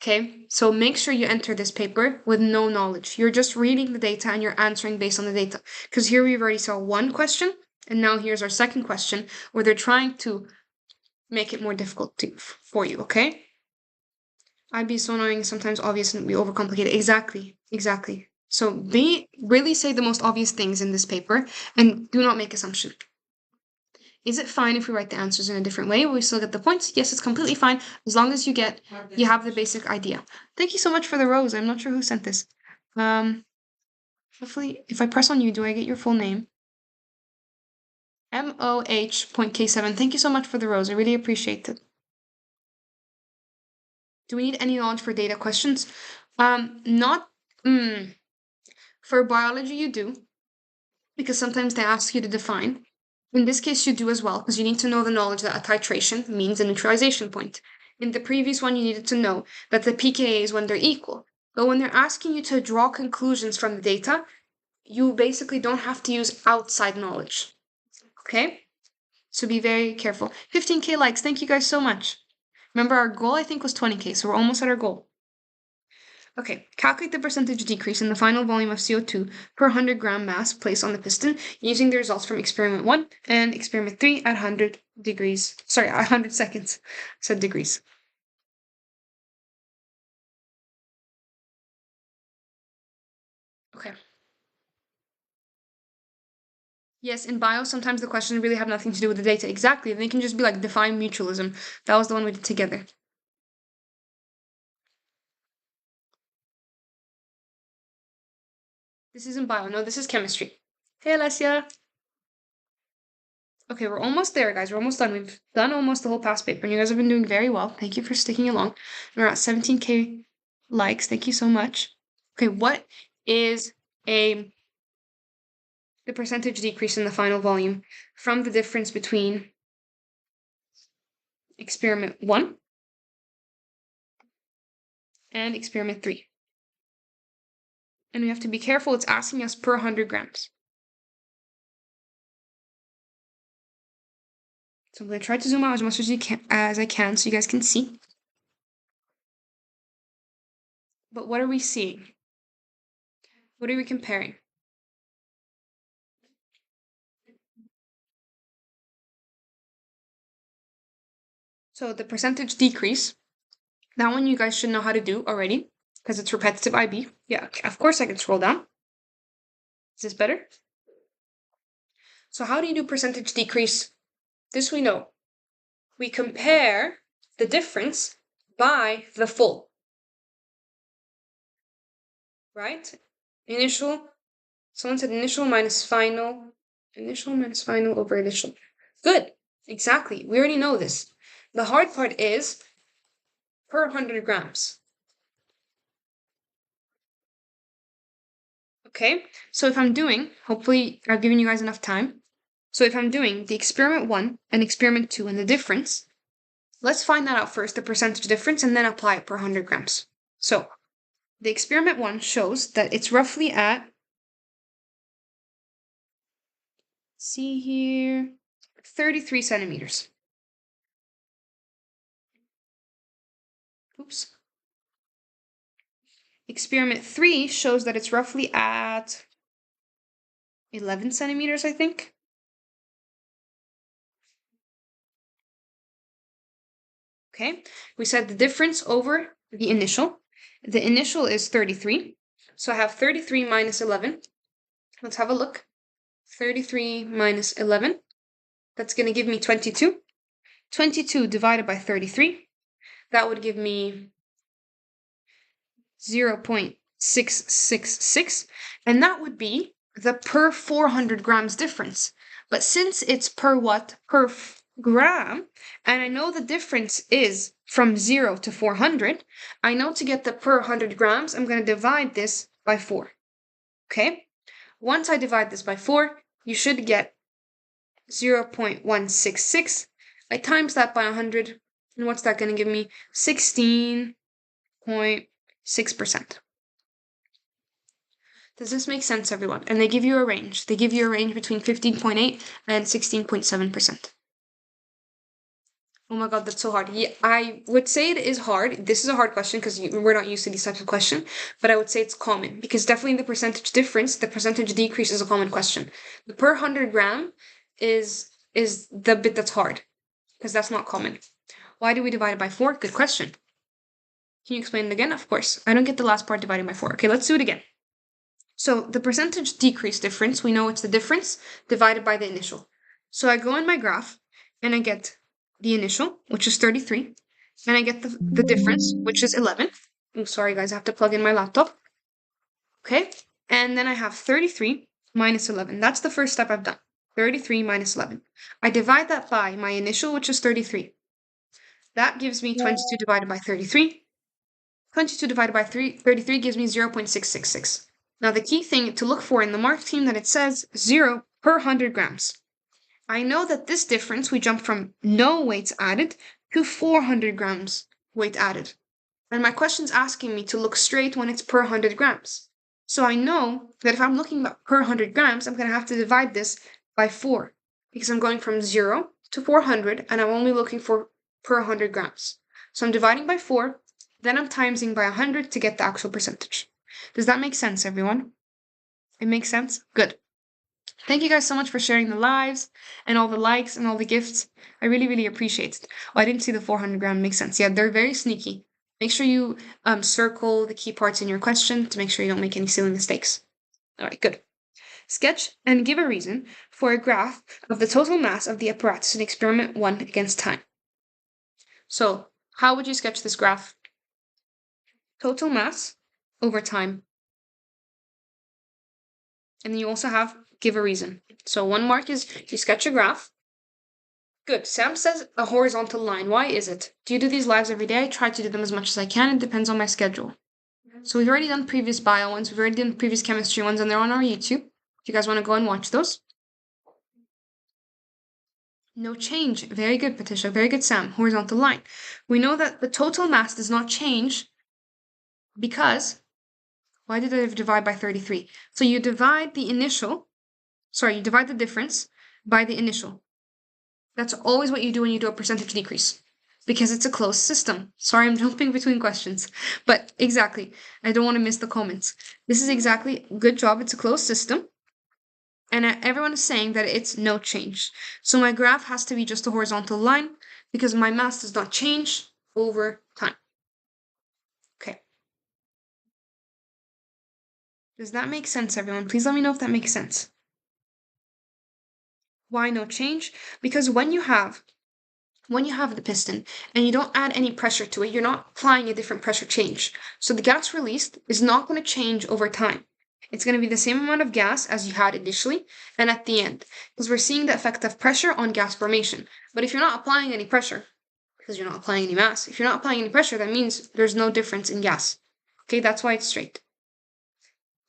Speaker 1: Okay, so make sure you enter this paper with no knowledge. You're just reading the data and you're answering based on the data. Because here we've already saw 1 question, and now here's our second question where they're trying to make it more difficult for you, okay? I'd be so annoying, sometimes obvious, and we overcomplicate it. Exactly. So they really say the most obvious things in this paper and do not make assumption. Is it fine if we write the answers in a different way? Will we still get the points? Yes, it's completely fine, as long as you have the basic idea. Thank you so much for the rose. I'm not sure who sent this. Hopefully, if I press on you, do I get your full name? MOH.K7. Thank you so much for the rose. I really appreciate it. Do we need any knowledge for data questions? Not. For biology, you do, because sometimes they ask you to define. In this case, you do as well, because you need to know the knowledge that a titration means a neutralization point. In the previous one, you needed to know that the pKa is when they're equal. But when they're asking you to draw conclusions from the data, you basically don't have to use outside knowledge. Okay? So be very careful. 15K likes. Thank you guys so much. Remember, our goal, I think, was 20K, so we're almost at our goal. Okay, calculate the percentage decrease in the final volume of CO2 per 100 gram mass placed on the piston using the results from experiment 1 and experiment 3 at 100 degrees. Sorry, at 100 seconds. I said degrees. Okay. Yes, in bio, sometimes the questions really have nothing to do with the data. Exactly. They can just be like, define mutualism. That was the one we did together. This isn't bio. No, this is chemistry. Hey, Alessia. Okay, we're almost there, guys. We're almost done. We've done almost the whole past paper, and you guys have been doing very well. Thank you for sticking along. We're at 17K likes. Thank you so much. Okay, what is the percentage decrease in the final volume from the difference between experiment 1 and experiment 3? And we have to be careful. It's asking us per 100 grams. So I'm going to try to zoom out as much as I can so you guys can see. But what are we seeing? What are we comparing? So the percentage decrease, that one you guys should know how to do already because it's repetitive IB. Yeah, of course I can scroll down. Is this better? So how do you do percentage decrease? This we know. We compare the difference by the full. Right? Initial, someone said initial minus final over initial. Good, exactly. We already know this. The hard part is per 100 grams. Okay, so if I'm doing, hopefully I've given you guys enough time. So if I'm doing the experiment 1 and experiment 2 and the difference, let's find that out first, the percentage difference, and then apply it per 100 grams. So the experiment 1 shows that it's roughly at, see here, 33 centimeters. Oops. Experiment 3 shows that it's roughly at 11 centimeters, I think. Okay, we said the difference over the initial. The initial is 33. So I have 33 minus 11. Let's have a look. 33 minus 11. That's going to give me 22. 22 divided by 33. That would give me 0.666. And that would be the per 400 grams difference. But since it's per what? Per gram, and I know the difference is from 0 to 400, I know to get the per 100 grams, I'm going to divide this by 4. Okay? Once I divide this by 4, you should get 0.166. I times that by 100, and what's that going to give me? 16.6%. Does this make sense, everyone? And they give you a range. They give you a range between 15.8 and 16.7%. Oh my god, that's so hard. Yeah, I would say it is hard. This is a hard question because we're not used to these types of questions, but I would say it's common because definitely the percentage difference, the percentage decrease is a common question. The per 100 gram is the bit that's hard because that's not common. Why do we divide it by 4? Good question. Can you explain it again? Of course. I don't get the last part dividing by 4. Okay, let's do it again. So the percentage decrease difference, we know it's the difference divided by the initial. So I go in my graph and I get the initial, which is 33, and I get the difference, which is 11. I'm sorry, guys, I have to plug in my laptop. Okay, and then I have 33 minus 11. That's the first step I've done. 33 minus 11. I divide that by my initial, which is 33. That gives me 22 divided by 33. 22 divided by 33 gives me 0.666. Now, the key thing to look for in the mark scheme that it says 0 per 100 grams. I know that this difference, we jump from no weights added to 400 grams weight added. And my question's asking me to look straight when it's per 100 grams. So I know that if I'm looking at per 100 grams, I'm going to have to divide this by 4 because I'm going from 0 to 400 and I'm only looking for per 100 grams. So I'm dividing by 4, then I'm timesing by 100 to get the actual percentage. Does that make sense, everyone? It makes sense? Good. Thank you guys so much for sharing the lives and all the likes and all the gifts. I really, really appreciate it. Oh, I didn't see the 400 gram. Makes sense. Yeah, they're very sneaky. Make sure you circle the key parts in your question to make sure you don't make any silly mistakes. All right, good. Sketch and give a reason for a graph of the total mass of the apparatus in experiment 1 against time. So, how would you sketch this graph? Total mass over time. And then you also have give a reason. So one mark is you sketch a graph. Good. Sam says a horizontal line. Why is it? Do you do these lives every day? I try to do them as much as I can. It depends on my schedule. So we've already done previous bio ones. We've already done previous chemistry ones, and they're on our YouTube. If you guys want to go and watch those. No change. Very good, Patricia. Very good, Sam. Horizontal line. We know that the total mass does not change because, why did I divide by 33? So you divide the initial, you divide the difference by the initial. That's always what you do when you do a percentage decrease. because it's a closed system. Sorry, I'm jumping between questions, but exactly. I don't want to miss the comments. This is exactly, good job. It's a closed system. And everyone is saying that it's no change. So my graph has to be just a horizontal line because my mass does not change over time. Okay. Does that make sense, everyone? Please let me know if that makes sense. Why no change? Because when you have the piston and you don't add any pressure to it, you're not applying a different pressure change. So the gas released is not going to change over time. It's going to be the same amount of gas as you had initially and at the end, because we're seeing the effect of pressure on gas formation. But if you're not applying any pressure, because you're not applying any mass, if you're not applying any pressure, that means there's no difference in gas. Okay, that's why it's straight.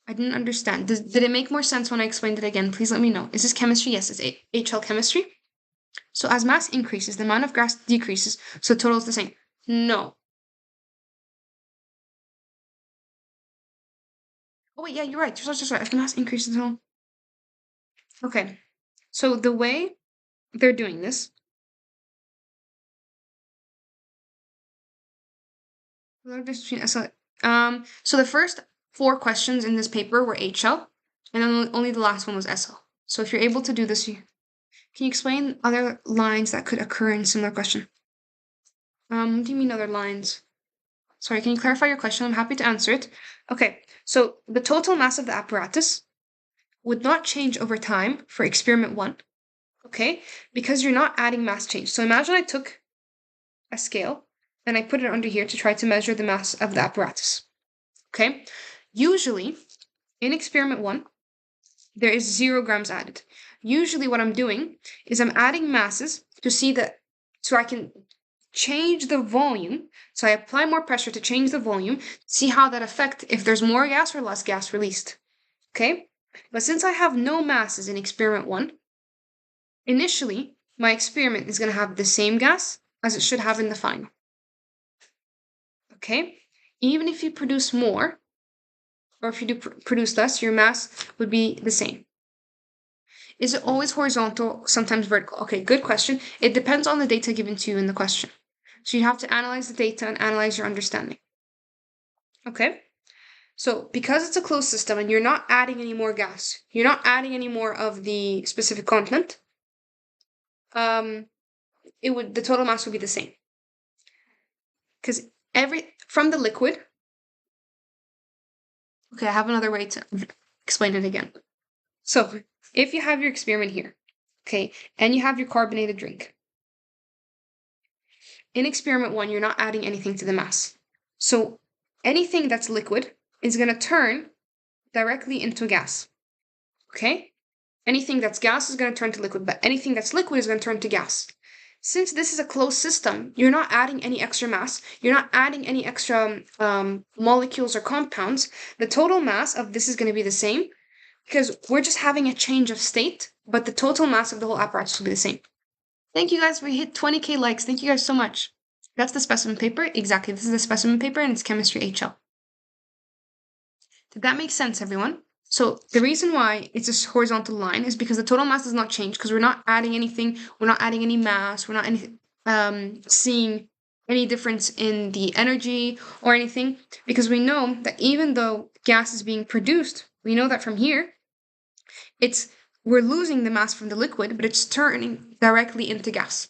Speaker 1: I didn't understand. Did it make more sense when I explained it again? Please let me know. Is this chemistry? Yes, it's HL chemistry. So as mass increases, the amount of gas decreases, so total is the same. No. Oh wait, yeah, you're right. Just right. As mass increases, total. Okay. So the way they're doing this. So the first 4 questions in this paper were HL, and then only the last one was SL. So if you're able to do this, can you explain other lines that could occur in similar question? What do you mean other lines? Sorry, can you clarify your question? I'm happy to answer it. Okay, so the total mass of the apparatus would not change over time for experiment 1, okay? Because you're not adding mass change. So imagine I took a scale and I put it under here to try to measure the mass of the apparatus, okay? Usually, in experiment 1, there is 0 grams added. Usually what I'm doing is I'm adding masses to see that, so I can change the volume. So I apply more pressure to change the volume, see how that affects if there's more gas or less gas released, okay? But since I have no masses in experiment 1, initially, my experiment is going to have the same gas as it should have in the final, okay? Even if you produce more, or if you do produce less, your mass would be the same. Is it always horizontal, sometimes vertical? Okay, good question. It depends on the data given to you in the question. So you have to analyze the data and analyze your understanding. Okay? So because it's a closed system and you're not adding any more gas, you're not adding any more of the specific content, the total mass would be the same. Because from the liquid, okay, I have another way to explain it again. So if you have your experiment here, okay, and you have your carbonated drink, in experiment 1, you're not adding anything to the mass. So anything that's liquid is going to turn directly into gas, okay? Anything that's gas is going to turn to liquid, but anything that's liquid is going to turn to gas. Since this is a closed system, you're not adding any extra mass, you're not adding any extra molecules or compounds. The total mass of this is going to be the same because we're just having a change of state, but the total mass of the whole apparatus will be the same. Thank you guys, we hit 20K likes. Thank you guys so much. That's the specimen paper. Exactly, this is the specimen paper and it's chemistry HL. Did that make sense, everyone? So the reason why it's a horizontal line is because the total mass does not change because we're not adding anything, we're not adding any mass, we're not seeing any difference in the energy or anything, because we know that even though gas is being produced, we know that from here, we're losing the mass from the liquid, but it's turning directly into gas.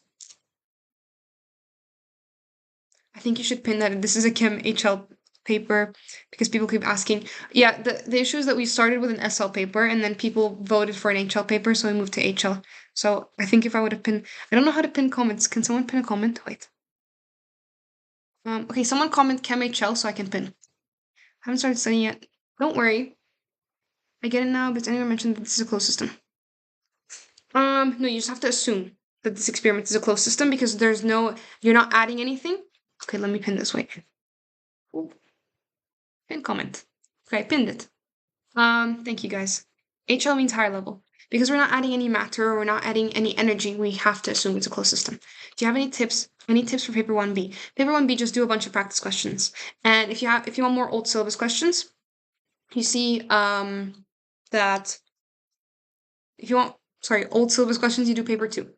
Speaker 1: I think you should pin that. This is a Chem HL paper because people keep asking. Yeah, the issue is that we started with an SL paper and then people voted for an HL paper, so we moved to HL. So I think if I would have pinned, I don't know how to pin comments. Can someone pin a comment? Wait. Okay, someone comment Chem HL so I can pin. I haven't started studying yet. Don't worry. I get it now, but anyone mentioned that this is a closed system? No, you just have to assume that this experiment is a closed system because you're not adding anything. Okay, let me pin this way. Ooh. Pin comment. Okay, I pinned it. Thank you guys. HL means higher level. Because we're not adding any matter or we're not adding any energy, we have to assume it's a closed system. Do you have any tips? Any tips for paper 1B? Paper 1B, just do a bunch of practice questions. And if you want more old syllabus questions, you see that if you want old syllabus questions, you do paper 2.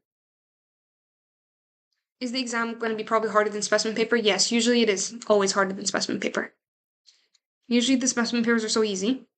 Speaker 1: Is the exam going to be probably harder than specimen paper? Yes, usually it is always harder than specimen paper. Usually the specimen papers are so easy.